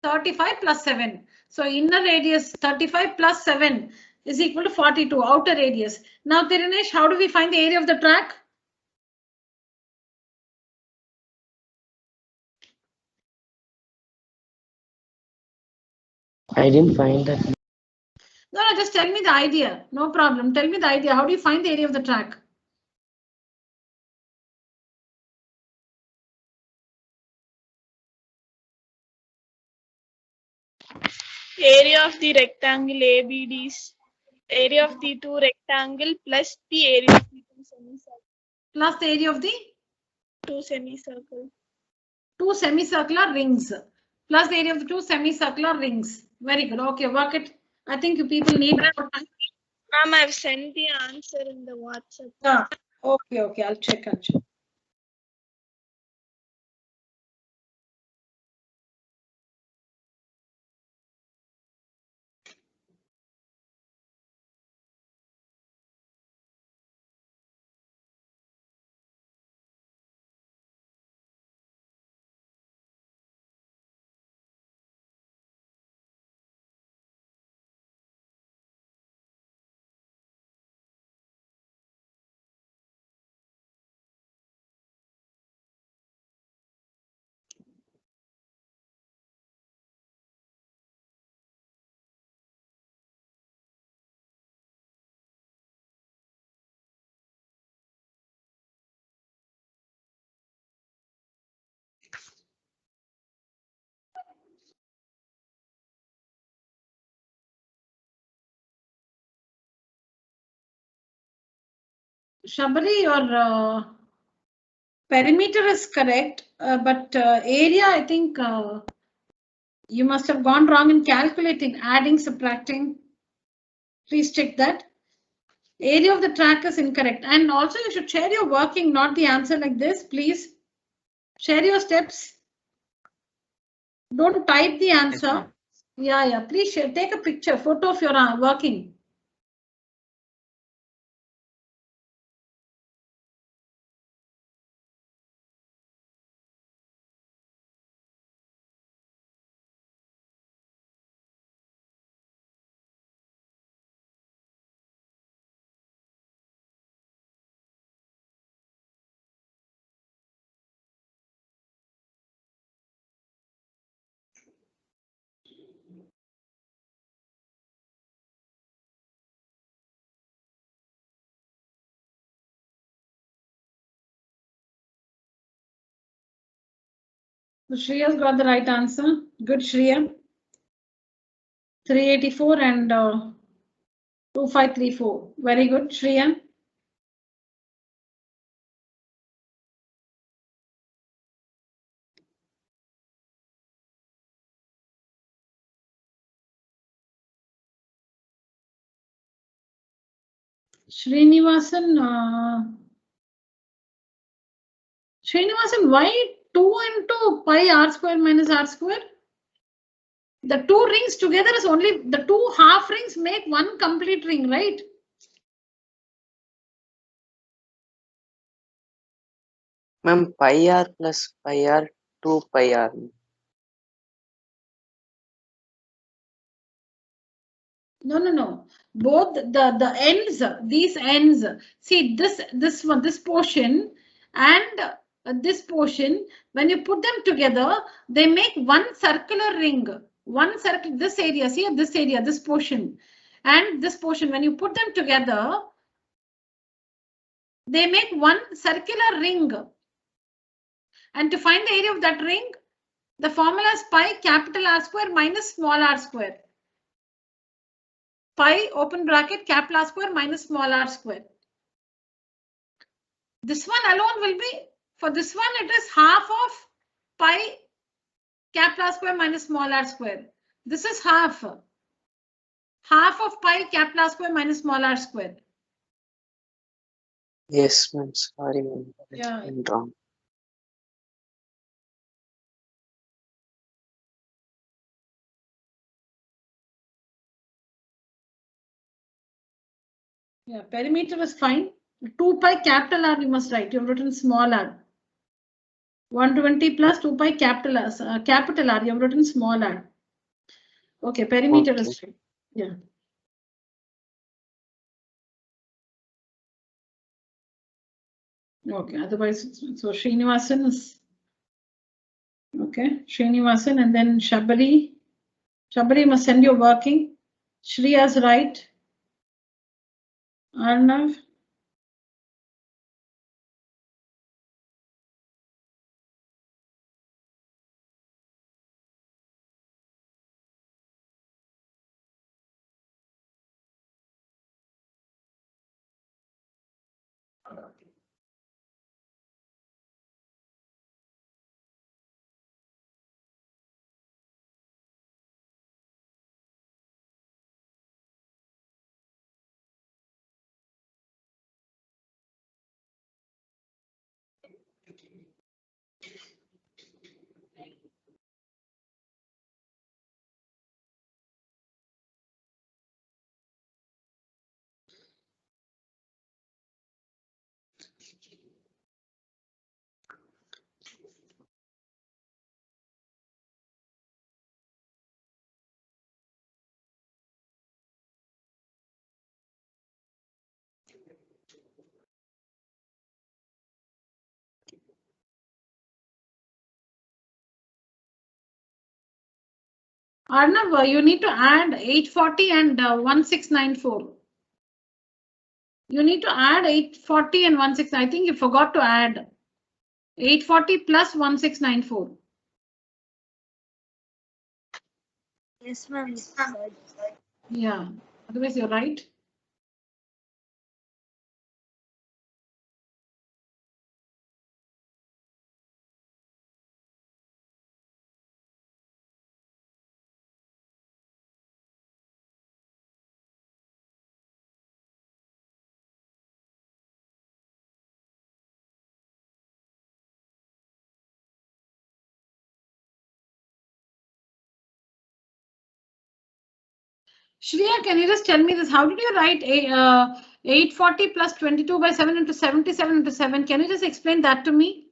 35 plus 7. So inner radius 35 plus 7 is equal to 42, outer radius. Now, Tirunesh, how do we find the area of the track? I didn't find that. No, just tell me the idea. No problem. Tell me the idea. How do you find the area of the track? Area of the rectangle ABD's area of the two rectangle plus the area of the two semicircle. Plus the area of the Two semicircle. two semicircular rings. Plus the area of the two semicircular rings. Very good. Okay, work it. I think you people need more time. Ma'am, I've sent the answer in the WhatsApp. Yeah. Okay. I'll check. Shabali, your perimeter is correct, but area, I think you must have gone wrong in calculating, adding, subtracting. Please check that. Area of the track is incorrect. And also you should share your working, not the answer like this. Please share your steps. Don't type the answer. Yes, yeah. Please share. Take a picture, photo of your working. So Shreya's got the right answer. Good, Shreya. 384 and 2534. Very good, Shreya. Srinivasan, why 2 into pi r square minus r square? The two rings together is only, the two half rings make one complete ring, right? Ma'am, pi r plus pi r, 2 pi r. No. Both the ends, these ends. See this one, this portion and this portion. When you put them together, they make one circular ring. One circle. This area, see this area, this portion, and this portion. When you put them together, they make one circular ring. And to find the area of that ring, the formula is pi capital R square minus small r square. Pi open bracket capital R square minus small r square. This one alone will be, for this one it is half of pi capital R square minus small r square. This is half of pi capital R square minus small r square. Yes, ma'am. Sorry, ma'am. Yeah. I'm wrong. Yeah, perimeter is fine. 2 pi capital R you must write. You have written small r. 120 plus 2 pi capital R. You have written small r. Okay, perimeter is fine. Yeah. Okay, otherwise, so Srinivasan is okay. Srinivasan and then Shabari. Shabari must send you working. Shreya's right. Arnav. Arnav, you need to add 840 and 1694. You need to add 840 and 16. I think you forgot to add 840 plus 1694. Yes, ma'am. Yeah, otherwise you're right. Shreya, can you just tell me this? How did you write 840 plus 22 by 7 into 77 into 7? Can you just explain that to me?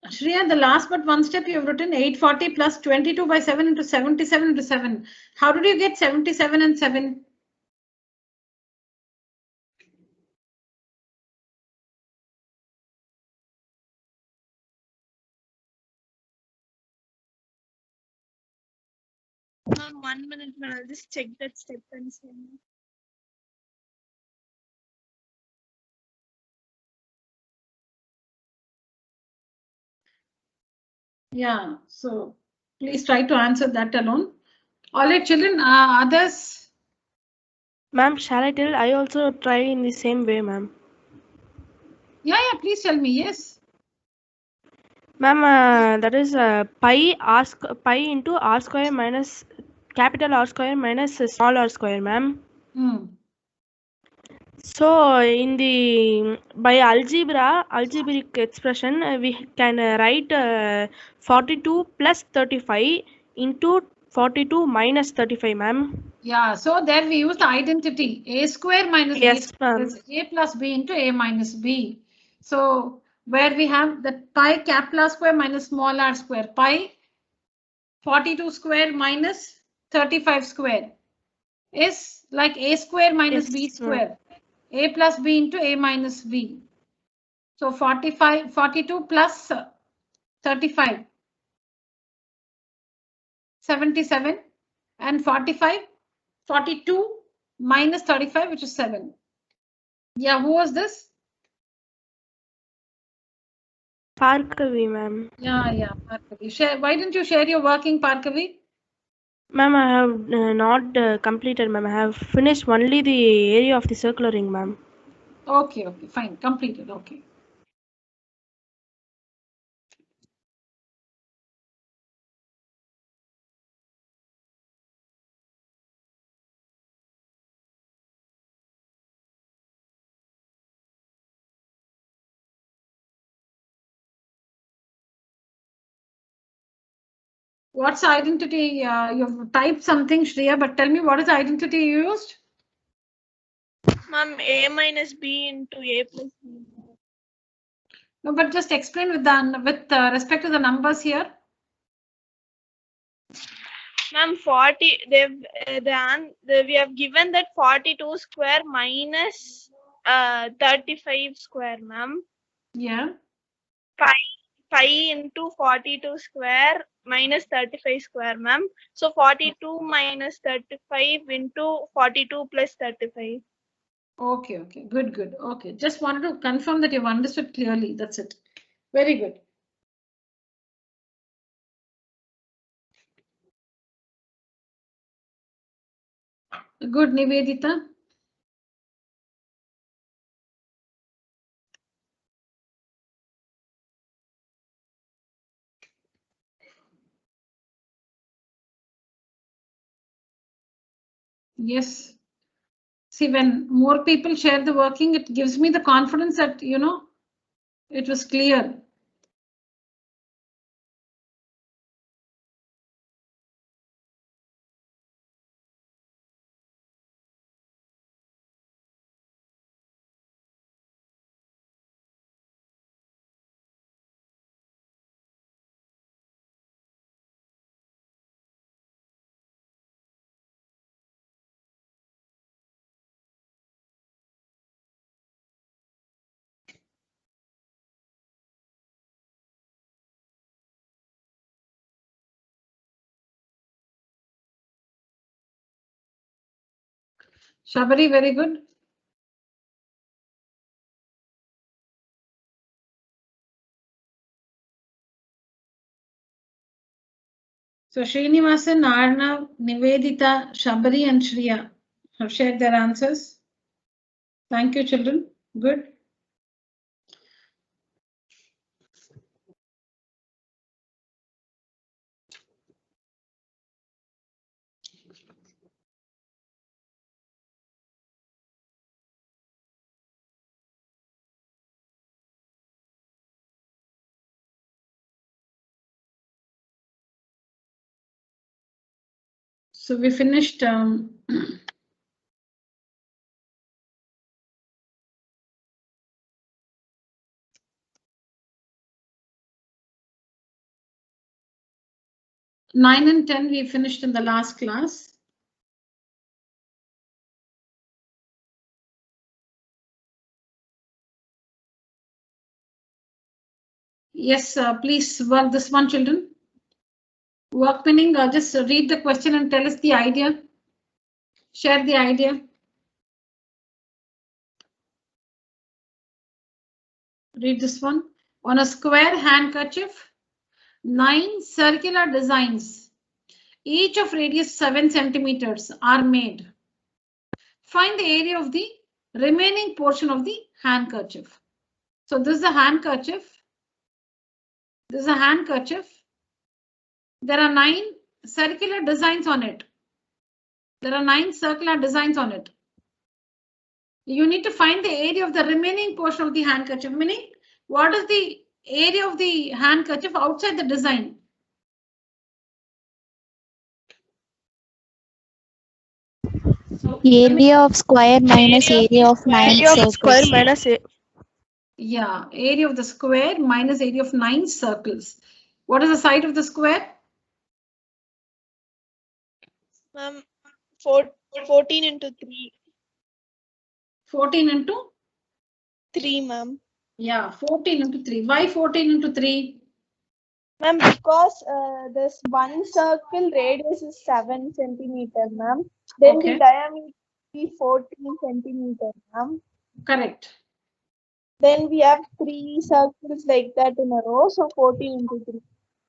Shreya, the last but one step you have written 840 plus 22 by 7 into 77 into 7. How did you get 77 and 7? Ma'am, 1 minute, ma'am. I'll just check that step and see. Yeah, so please try to answer that alone. All right, children, others? Ma'am, shall I tell? I also try in the same way, ma'am. Yeah, please tell me. Yes. Ma'am, that is pi into r square minus capital R square minus small r square, ma'am. So in the by algebraic expression, we can write 42 plus 35 into 42 minus 35, ma'am. Yeah, so there we use the identity a square minus Yes, b ma'am. is a plus b into a minus b. So where we have the pi capital R square minus small r square, pi 42 square minus 35 square is like a square minus b square, a plus b into a minus b. So 42 plus 35, 77, and 42 minus 35, which is 7. Yeah, who was this? Parkavi, ma'am. Yeah, Parkavi. Why didn't you share your working, Parkavi? Ma'am, I have not completed, ma'am. I have finished only the area of the circular ring, ma'am. Okay, fine. Completed. Okay. What's the identity? You've typed something, Shreya, but tell me what is the identity you used? Ma'am, a minus b into a plus b. No, but just explain with respect to the numbers here. Ma'am, 40. We have given that 42 square minus 35 square, ma'am. Yeah. Pi into 42 square minus 35 square, ma'am. So 42 minus 35 into 42 plus 35. Okay. Good. Okay. Just wanted to confirm that you've understood clearly. That's it. Very good. Good, Nivedita. Yes. See, when more people share the working, it gives me the confidence that, it was clear. Shabari, very good. So Srinivasan, Arnav, Nivedita, Shabari, and Shriya have shared their answers. Thank you, children. Good. So we finished 9 and 10 we finished in the last class. Yes, please work this one, children. Workmanning, just read the question and tell us the idea. Share the idea. Read this one. On a square handkerchief, 9 circular designs, each of radius 7 centimeters, are made. Find the area of the remaining portion of the handkerchief. So this is a handkerchief. This is a handkerchief. There are 9 circular designs on it. There are 9 circular designs on it. You need to find the area of the remaining portion of the handkerchief, meaning what is the area of the handkerchief outside the design? So, Area of square minus area of 9 Area of circles. square minus yeah, area of the square minus area of 9 circles. What is the side of the square? 14 into 3. 14 into 3, ma'am. Yeah, 14 into 3. Why 14 into 3? Ma'am, because this one circle radius is 7 centimeter, ma'am. Then Okay. the diameter is 14 centimeter, ma'am. Correct. Then we have 3 circles like that in a row, so 14 into 3.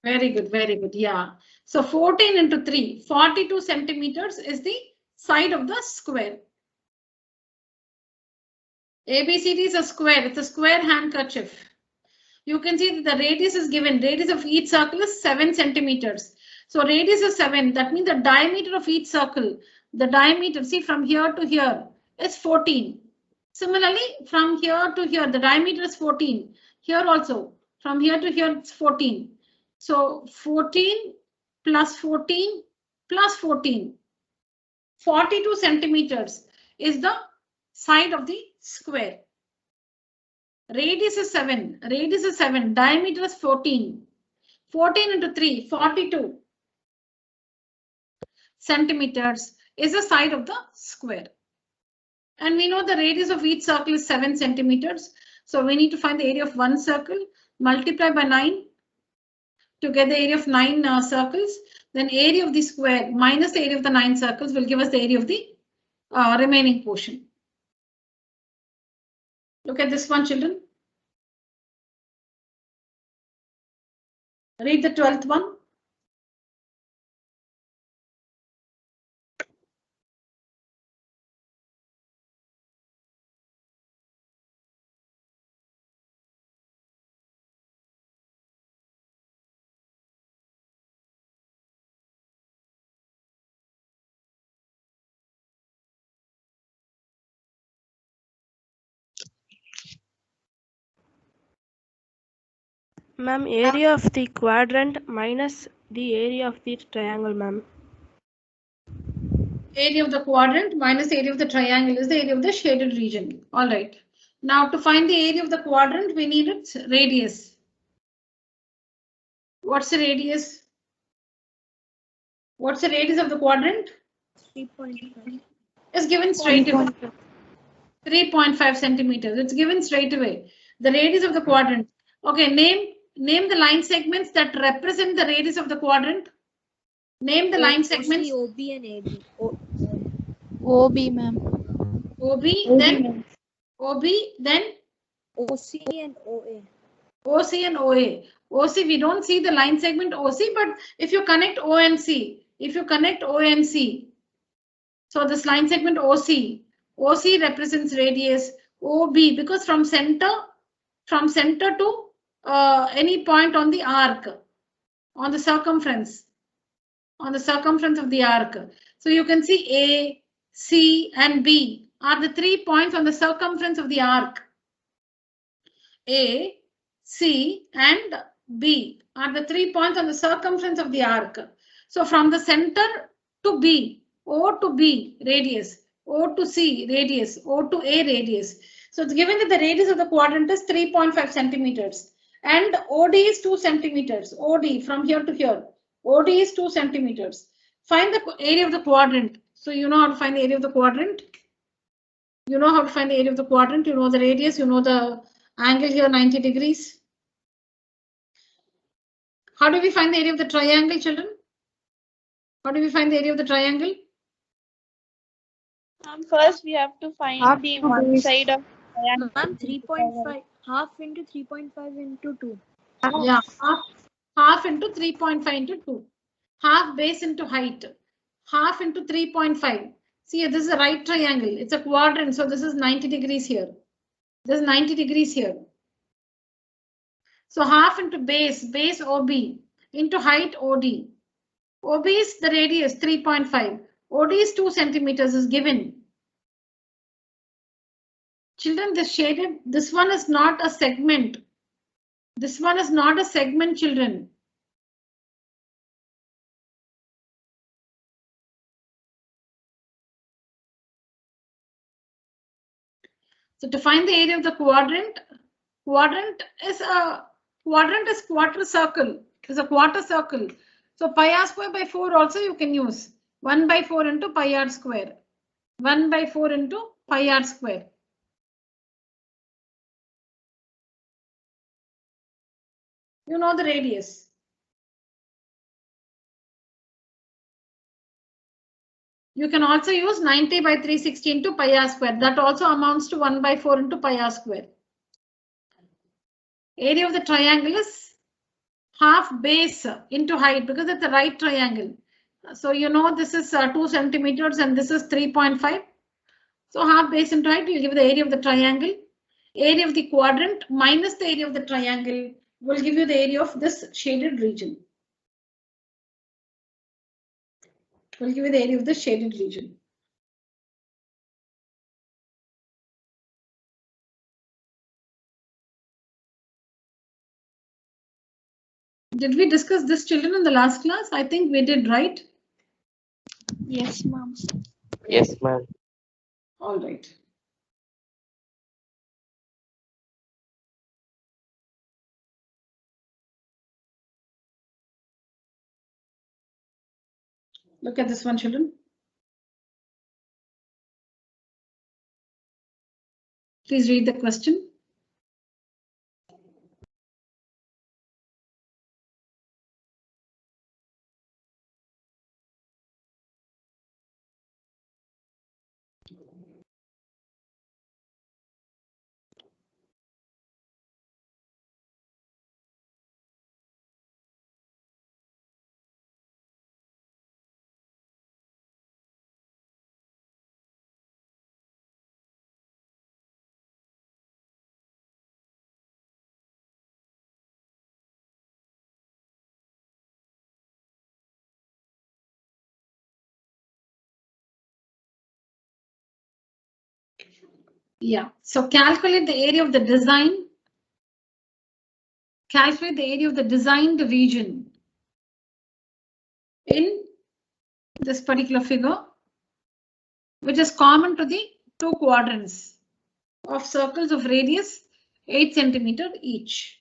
Very good, very good. Yeah. So 14 into 3, 42 centimeters is the side of the square. ABCD is a square. It's a square handkerchief. You can see that the radius is given. Radius of each circle is 7 centimeters. So radius is 7. That means the diameter of each circle, the diameter, see from here to here is 14. Similarly, from here to here, the diameter is 14. Here also, from here to here, it's 14. So 14 plus 14 plus 14. 42 centimeters is the side of the square. Radius is 7. Radius is 7. Diameter is 14. 14 into 3, 42 centimeters is the side of the square. And we know the radius of each circle is 7 centimeters. So we need to find the area of one circle, multiply by 9 to get the area of 9 circles. Then area of the square minus the area of the 9 circles will give us the area of the remaining portion. Look at this one, children. Read the 12th one. Ma'am, area of the quadrant minus the area of the triangle, ma'am. Area of the quadrant minus area of the triangle is the area of the shaded region. All right. Now to find the area of the quadrant, we need its radius. What's the radius? What's the radius of the quadrant? 3.5. Is given straight away. 3.5 centimeters. It's given straight away. The radius of the quadrant. Okay, name the line segments that represent the radius of the quadrant. Name the line segments. OB and AB. OB, ma'am. OB, then OB, then OC and OA. OC and OA. OC, we don't see the line segment OC, but if you connect O and C, so this line segment OC represents radius. OB, because from center to any point on the arc, on the circumference of the arc. So you can see A, C, and B are the 3 points on the circumference of the arc. A, C, and B are the 3 points on the circumference of the arc. So from the center to B, O to B radius, O to C radius, O to A radius. So it's given that the radius of the quadrant is 3.5 centimeters and OD is 2 centimeters. OD from here to here. OD is 2 centimeters. Find the area of the quadrant. So you know how to find the area of the quadrant. You know how to find the area of the quadrant. You know the radius. You know the angle here 90 degrees. How do we find the area of the triangle, children? How do we find the area of the triangle? First we have to find Half the to one base. side of triangle. Ma'am, 3.5 half into 3.5 into 2. Yeah, half into 3.5 into 2. Half base into height. Half into 3.5. See, this is a right triangle. It's a quadrant, so this is 90 degrees here. This is 90 degrees here. So half into base OB into height OD. OB is the radius 3.5. OD is 2 centimeters is given. Children, this shaded, this one is not a segment. This one is not a segment, children. So to find the area of the quadrant is quarter circle. Is a quarter circle. So pi r square by 4 also you can use 1 by 4 into pi r square. 1 by 4 into pi r square. You know the radius. You can also use 90 by 360 into pi r square. That also amounts to 1 by 4 into pi r square. Area of the triangle is half base into height because it's a right triangle. So you know this is 2 centimeters and this is 3.5. So half base into height will give the area of the triangle. Area of the quadrant minus the area of the triangle will give you the area of this shaded region. Will give you the area of the shaded region. Did we discuss this, children, in the last class? I think we did, right? Yes, ma'am. Yes, ma'am. All right. Look at this one, children. Please read the question. Yeah, so calculate the area of the design. Calculate the area of the designed region in this particular figure, which is common to the two quadrants of circles of radius 8 centimeter each.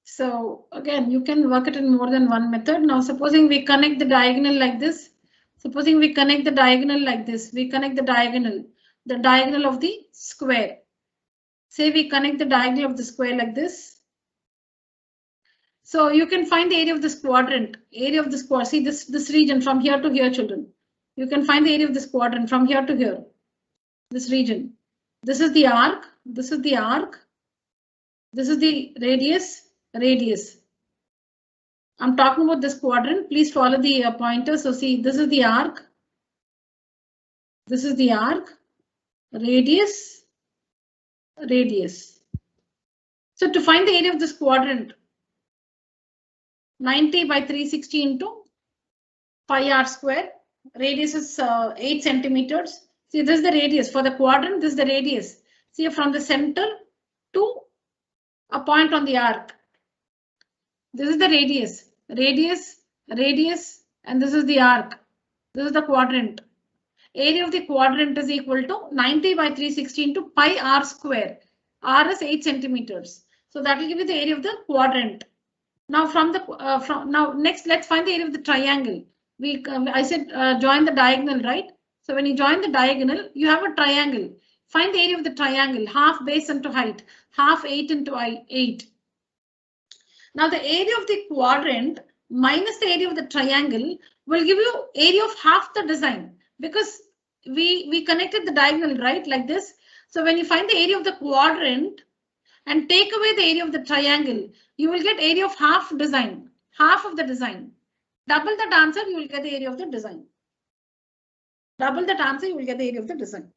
So again, you can work it in more than one method. Now, supposing we connect the diagonal like this. Supposing we connect the diagonal like this. We connect the diagonal of the square. Say we connect the diagonal of the square like this. So you can find the area of this quadrant. Area of this quadrant. See this region from here to here, children. You can find the area of this quadrant from here to here. This region. This is the arc. This is the arc. This is the radius. I'm talking about this quadrant. Please follow the pointer. So see, this is the arc. This is the arc. Radius. So to find the area of this quadrant, 90 by 360 into pi r square. Radius is 8 centimeters. See, this is the radius for the quadrant. This is the radius. See, from the center to a point on the arc. This is the radius, and this is the arc. This is the quadrant. area of the quadrant is equal to 90 by 360 into pi r square. R is 8 centimeters. So that will give you the area of the quadrant. Now next let's find the area of the triangle. I said join the diagonal, right? So when you join the diagonal, you have a triangle. Find the area of the triangle, half base into height, half 8 into 8. Now the area of the quadrant minus the area of the triangle will give you area of half the design, because we connected the diagonal, right, like this. So when you find the area of the quadrant and take away the area of the triangle, you will get area of half design, half of the design. Double that answer, you will get the area of the design. Double that answer, you will get the area of the design.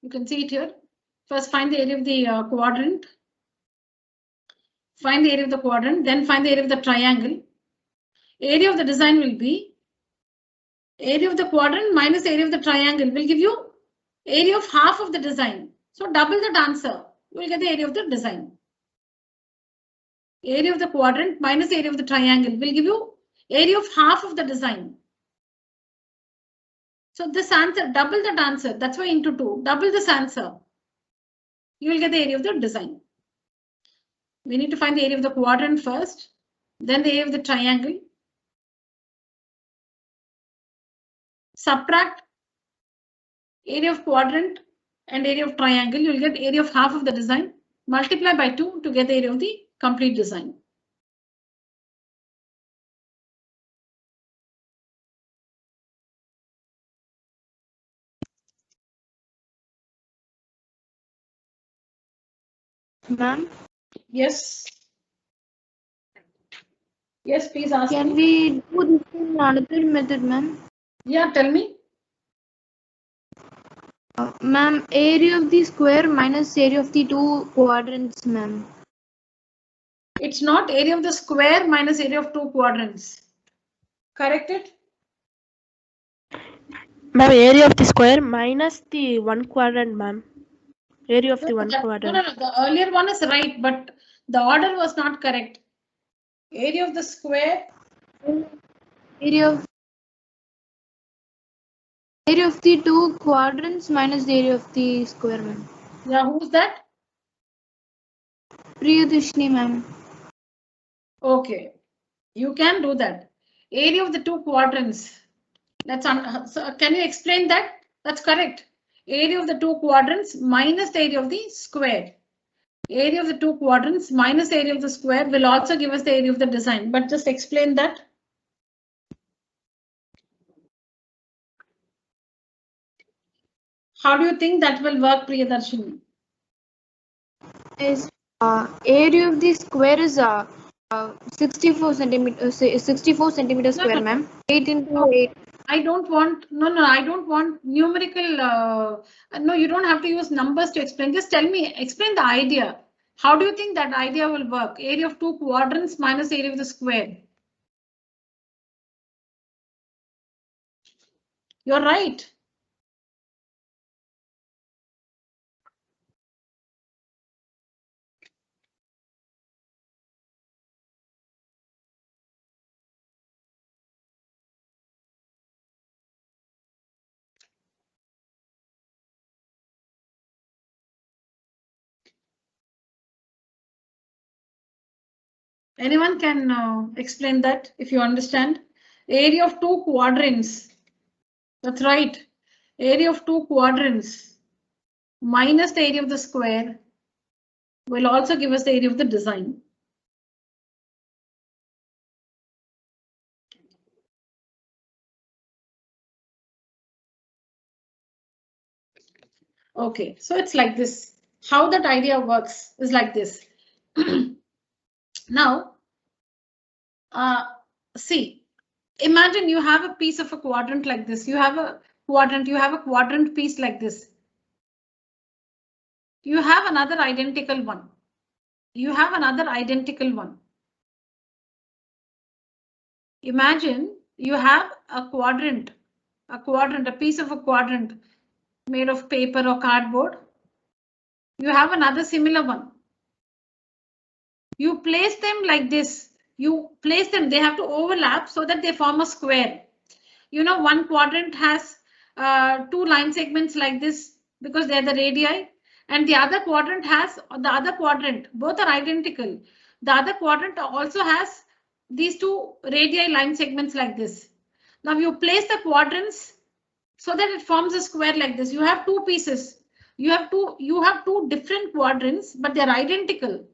You can see it here. First find the area of the quadrant. Find the area of the quadrant, then find the area of the triangle. Area of the design will be area of the quadrant minus area of the triangle will give you area of half of the design. So double that answer, you will get the area of the design. Area of the quadrant minus area of the triangle will give you area of half of the design. So this answer, double that answer, that's why into 2, double this answer, you will get the area of the design. We need to find the area of the quadrant first, then the area of the triangle. Subtract area of quadrant and area of triangle, you will get area of half of the design. Multiply by 2 to get the area of the complete design. Ma'am, Yes. Yes, please ask. can we do this in another method, ma'am? Yeah, tell me. Ma'am, area of the square minus area of the two quadrants, ma'am. It's not area of the square minus area of 2 quadrants. Correct it? Ma'am, area of the square minus the 1 quadrant, ma'am. Area of the 1 quadrant. No. The earlier one is right, but the order was not correct. Area of the square. Area of the two quadrants minus the area of the square, ma'am. Yeah, who's that? Priyadashni, ma'am. Okay, you can do that. Area of the 2 quadrants. So can you explain that? That's correct. Area of the 2 quadrants minus the area of the square. Area of the 2 quadrants minus area of the square will also give us the area of the design, but just explain that. How do you think that will work, Priyadarshini? Is area of the square is 64 centimeters square, ma'am. 8 into 8. I don't want, I don't want numerical, no, you don't have to use numbers to explain. Just explain the idea. How do you think that idea will work? Area of 2 quadrants minus area of the square. You're right. Anyone can explain that if you understand. Area of 2 quadrants. That's right. Area of 2 quadrants minus the area of the square will also give us the area of the design. Okay, so it's like this. How that idea works is like this. Now, see, imagine you have a piece of a quadrant like this. You have a quadrant piece like this. You have another identical one. Imagine you have a quadrant a quadrant, a piece of a quadrant made of paper or cardboard. You have another similar one. You place them like this. You place them, they have to overlap so that they form a square. You know, one quadrant has 2 line segments like this because they're the radii, and the other quadrant has the other quadrant. Both are identical. The other quadrant also has these 2 radii line segments like this. Now you place the quadrants so that it forms a square like this. You have 2 pieces. You have two different quadrants, but they're identical.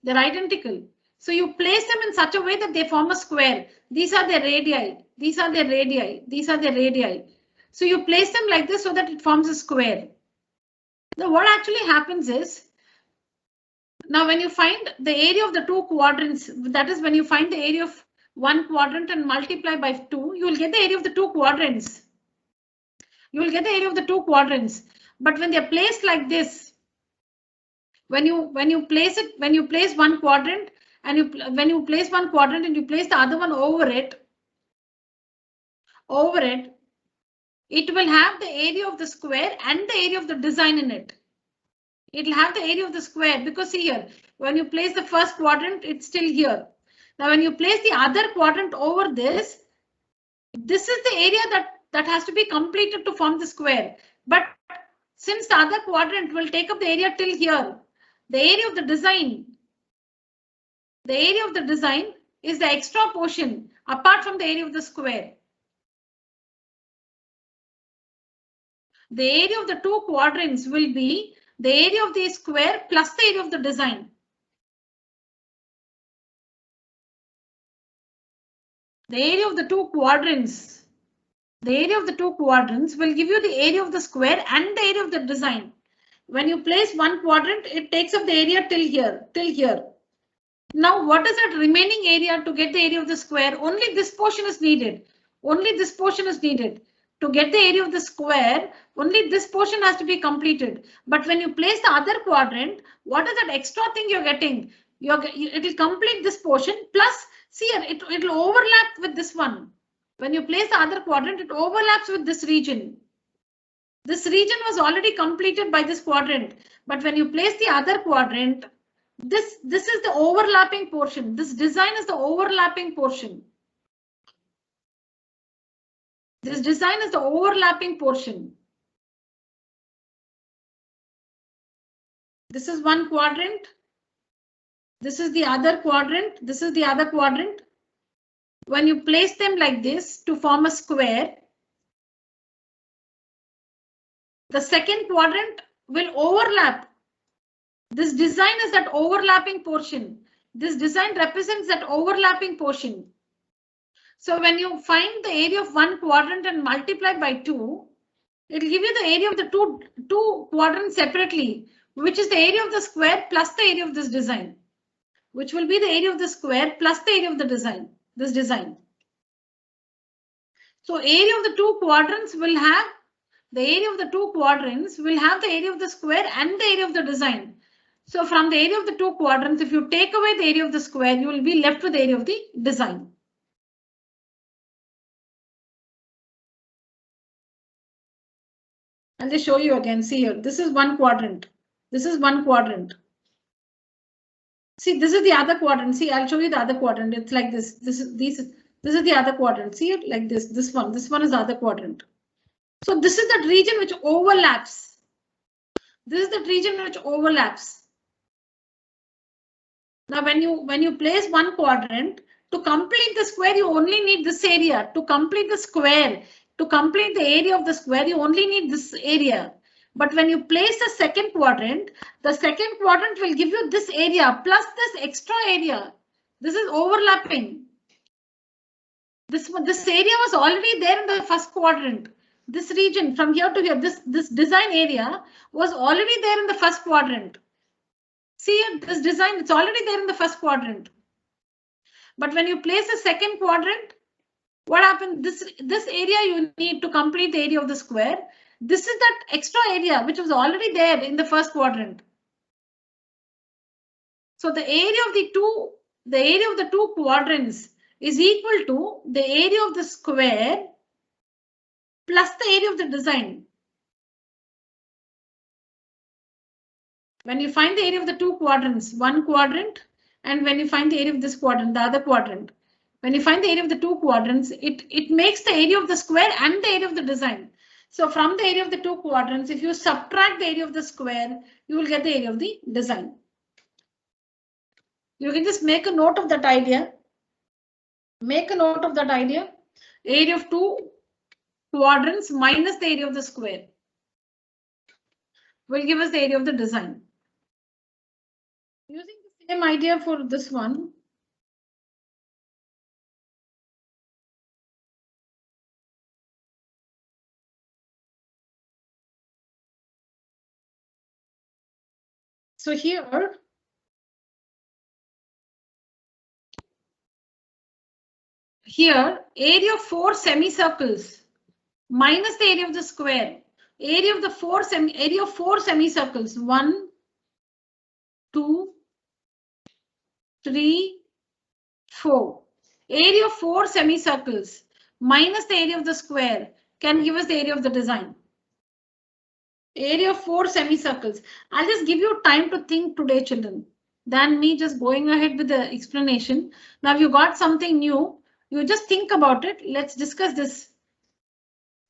They're identical. So you place them in such a way that they form a square. These are their radii. These are their radii. These are their radii. So you place them like this so that it forms a square. Now what actually happens is, now when you find the area of the 2 quadrants, that is when you find the area of one quadrant and multiply by 2, you will get the area of the 2 quadrants. You will get the area of the 2 quadrants. But when they're placed like this, when you place one quadrant and when you place one quadrant and you place the other one over it, it will have the area of the square and the area of the design in it. It will have the area of the square because see here, when you place the first quadrant, it's still here. Now when you place the other quadrant over this is the area that has to be completed to form the square. But since the other quadrant will take up the area till here, the area of the design is the extra portion apart from the area of the square. The area of the 2 quadrants will be the area of the square plus the area of the design. The area of the 2 quadrants. The area of the 2 quadrants will give you the area of the square and the area of the design. When you place one quadrant, it takes up the area till here. Now, what is that remaining area to get the area of the square? Only this portion is needed. Only this portion is needed. To get the area of the square, only this portion has to be completed. But when you place the other quadrant, what is that extra thing you're getting? It will complete this portion plus, see here, it will overlap with this one. When you place the other quadrant, it overlaps with this region. This region was already completed by this quadrant. But when you place the other quadrant, this is the overlapping portion. This design is the overlapping portion. This design is the overlapping portion. This is one quadrant. This is the other quadrant. This is the other quadrant. When you place them like this to form a square, the second quadrant will overlap. This design is that overlapping portion. This design represents that overlapping portion. So when you find the area of one quadrant and multiply by 2, it will give you the area of the two quadrants separately, which is the area of the square plus the area of this design, which will be the area of the square plus the area of the design, this design. So area of the 2 quadrants will have the area of the 2 quadrants will have the area of the square and the area of the design. So from the area of the 2 quadrants, if you take away the area of the square, you will be left with the area of the design. I'll just show you again. See here, this is one quadrant. This is one quadrant. See, this is the other quadrant. See, I'll show you the other quadrant. It's like this. This is the other quadrant. See it like this. This one is the other quadrant. So this is the region which overlaps. This is the region which overlaps. Now, when you place one quadrant, to complete the square, you only need this area. To complete the square, to complete the area of the square, you only need this area. But when you place the second quadrant will give you this area plus this extra area. This is overlapping. This area was already there in the first quadrant. This region from here to here, this design area was already there in the first quadrant. See here, this design, it's already there in the first quadrant. But when you place the second quadrant, what happened? This area you need to complete the area of the square. This is that extra area which was already there in the first quadrant. So the area of the two quadrants is equal to the area of the square plus the area of the design. When you find the area of the two quadrants, one quadrant, and when you find the area of this quadrant, the other quadrant, when you find the area of the two quadrants, it makes the area of the square and the area of the design. So from the area of the two quadrants, if you subtract the area of the square, you will get the area of the design. You can just make a note of that idea. Make a note of that idea. Area of two quadrants minus the area of the square will give us the area of the design. Using the same idea for this one. So here, area of four semicircles minus the area of the square. Area of four semicircles. 1, 2, 3, 4. Area of four semicircles minus the area of the square can give us the area of the design. Area of four semicircles. I'll just give you time to think today, children, than me just going ahead with the explanation. Now you got something new. You just think about it. Let's discuss this.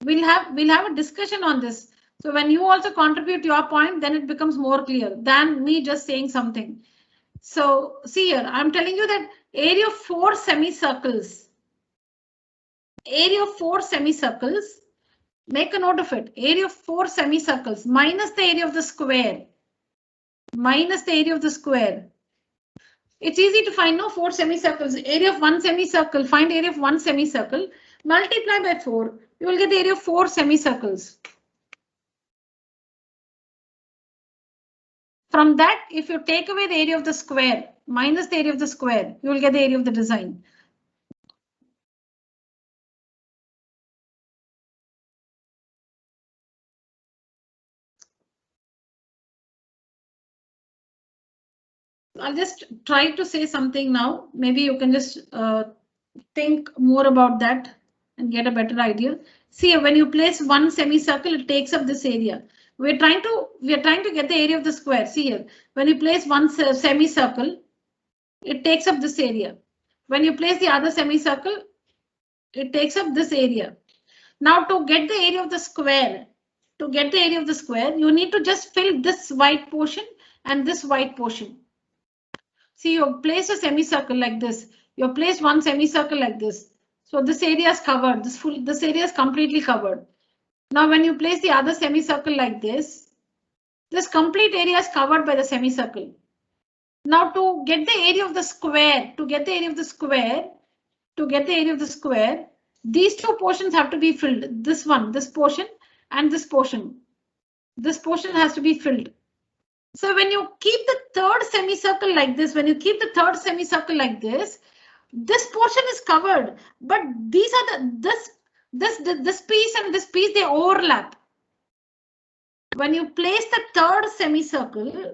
We'll have a discussion on this. So when you also contribute your point, then it becomes more clear than me just saying something. So see here, I'm telling you that area of four semicircles. Area of four semicircles. Make a note of it. Area of four semicircles minus the area of the square. Minus the area of the square. It's easy to find, no, four semicircles. Area of one semicircle. Find area of one semicircle. Multiply by 4. You will get the area of four semicircles. From that, if you take away the area of the square minus the area of the square, you will get the area of the design. I'll just try to say something now. Maybe you can just think more about that and get a better idea. See, when you place one semicircle, it takes up this area. We're trying to get the area of the square. See here, when you place one semicircle, it takes up this area. When you place the other semicircle, it takes up this area. Now to get the area of the square, you need to just fill this white portion and this white portion. See, you place a semicircle like this. You place one semicircle like this. So this area is covered. This area is completely covered. Now, when you place the other semicircle like this complete area is covered by the semicircle. Now, to get the area of the square, these two portions have to be filled. This one, this portion, and this portion. This portion has to be filled. So when you keep the third semicircle like this, this portion is covered, but these are this piece and this piece, they overlap. When you place the third semicircle,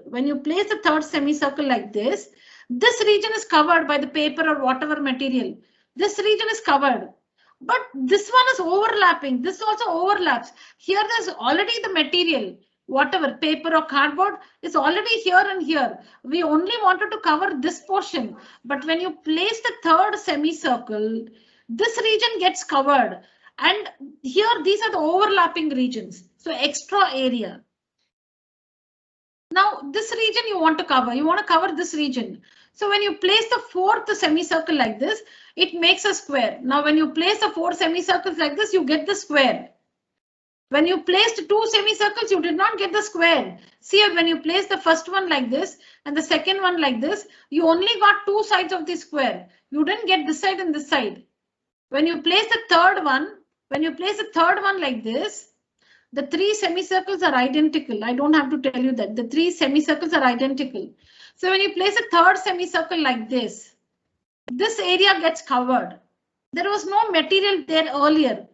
like this region is covered by the paper or whatever material. This region is covered, but this one is overlapping. This also overlaps. Here there's already the material. Whatever paper or cardboard is already here and here. We only wanted to cover this portion. But when you place the third semicircle, this region gets covered. And here these are the overlapping regions. So extra area. Now this region you want to cover. You want to cover this region. So when you place the fourth semicircle like this, it makes a square. Now when you place the four semicircles like this, you get the square. When you placed two semicircles, you did not get the square. See, when you place the first one like this and the second one like this, you only got two sides of the square. You didn't get this side and this side. When you place the third one, like this, the three semicircles are identical. I don't have to tell you that. The three semicircles are identical. So when you place a third semicircle like this area gets covered. There was no material there earlier.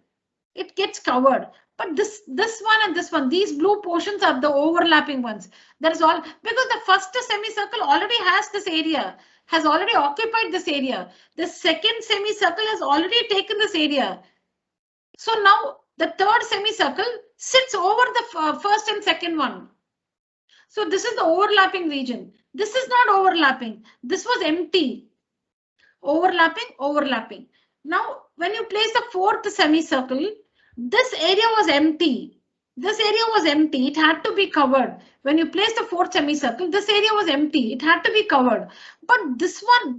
It gets covered. But this one and this one, these blue portions are the overlapping ones. That is all, because the first semicircle already has this area, has already occupied this area. The second semicircle has already taken this area. So now The third semicircle sits over the first and second one. So this is the overlapping region. This is not overlapping. This was empty. Overlapping, overlapping. Now, when you place the fourth semicircle, this area was empty. This area was empty. It had to be covered. When you place the fourth semicircle, this area was empty. It had to be covered. But this one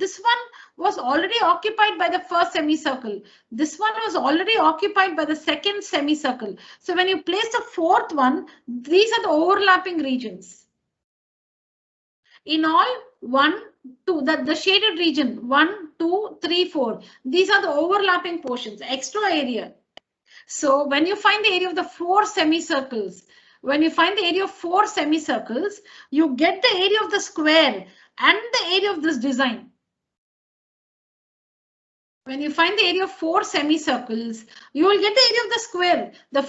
was already occupied by the first semicircle. This one was already occupied by the second semicircle. So when you place the fourth one, these are the overlapping regions. In all, 1, 2, the shaded region, 1, 2, 3, 4. These are the overlapping portions, extra area. So when you find the area of the 4 semicircles, when you find the area of 4 semicircles, you get the area of the square and the area of this design. When you find the area of 4 semicircles, you will get the area of the square. The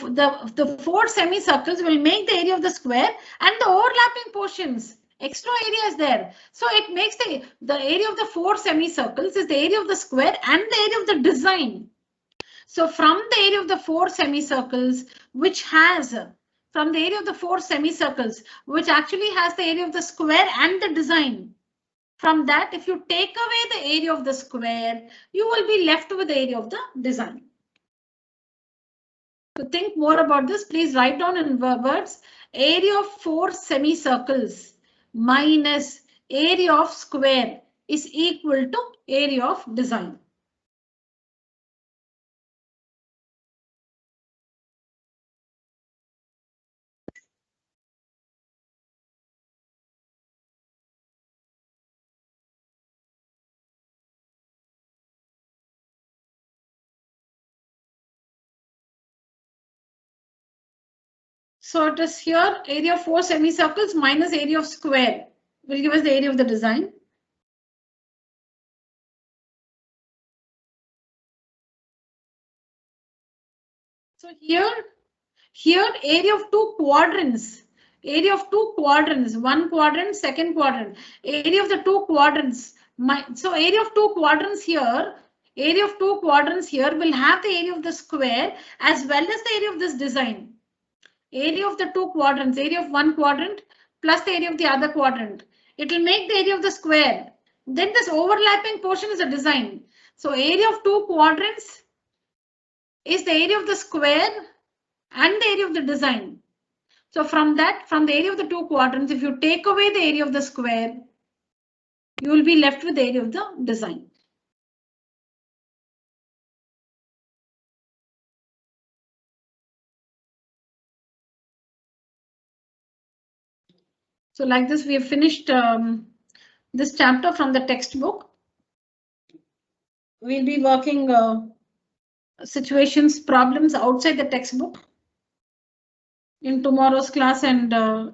4 semicircles will make the area of the square and the overlapping portions. Extra area is there. So it makes the area of the 4 semicircles is the area of the square and the area of the design. So from the area of the 4 semicircles, which actually has the area of the square and the design. From that, if you take away the area of the square, you will be left with the area of the design. To think more about this, please write down in words area of 4 semicircles minus area of square is equal to area of design. So it is here area of 4 semicircles minus area of square will give us the area of the design. So here area of 2 quadrants, one quadrant, second quadrant, area of the 2 quadrants. So area of 2 quadrants here, will have the area of the square as well as the area of this design. Area of the 2 quadrants, area of 1 quadrant plus the area of the other quadrant. It will make the area of the square. Then this overlapping portion is a design. So area of 2 quadrants is the area of the square and the area of the design. So from the area of the 2 quadrants, if you take away the area of the square, you will be left with the area of the design. So like this, we have finished this chapter from the textbook. We'll be working situations, problems outside the textbook in tomorrow's class and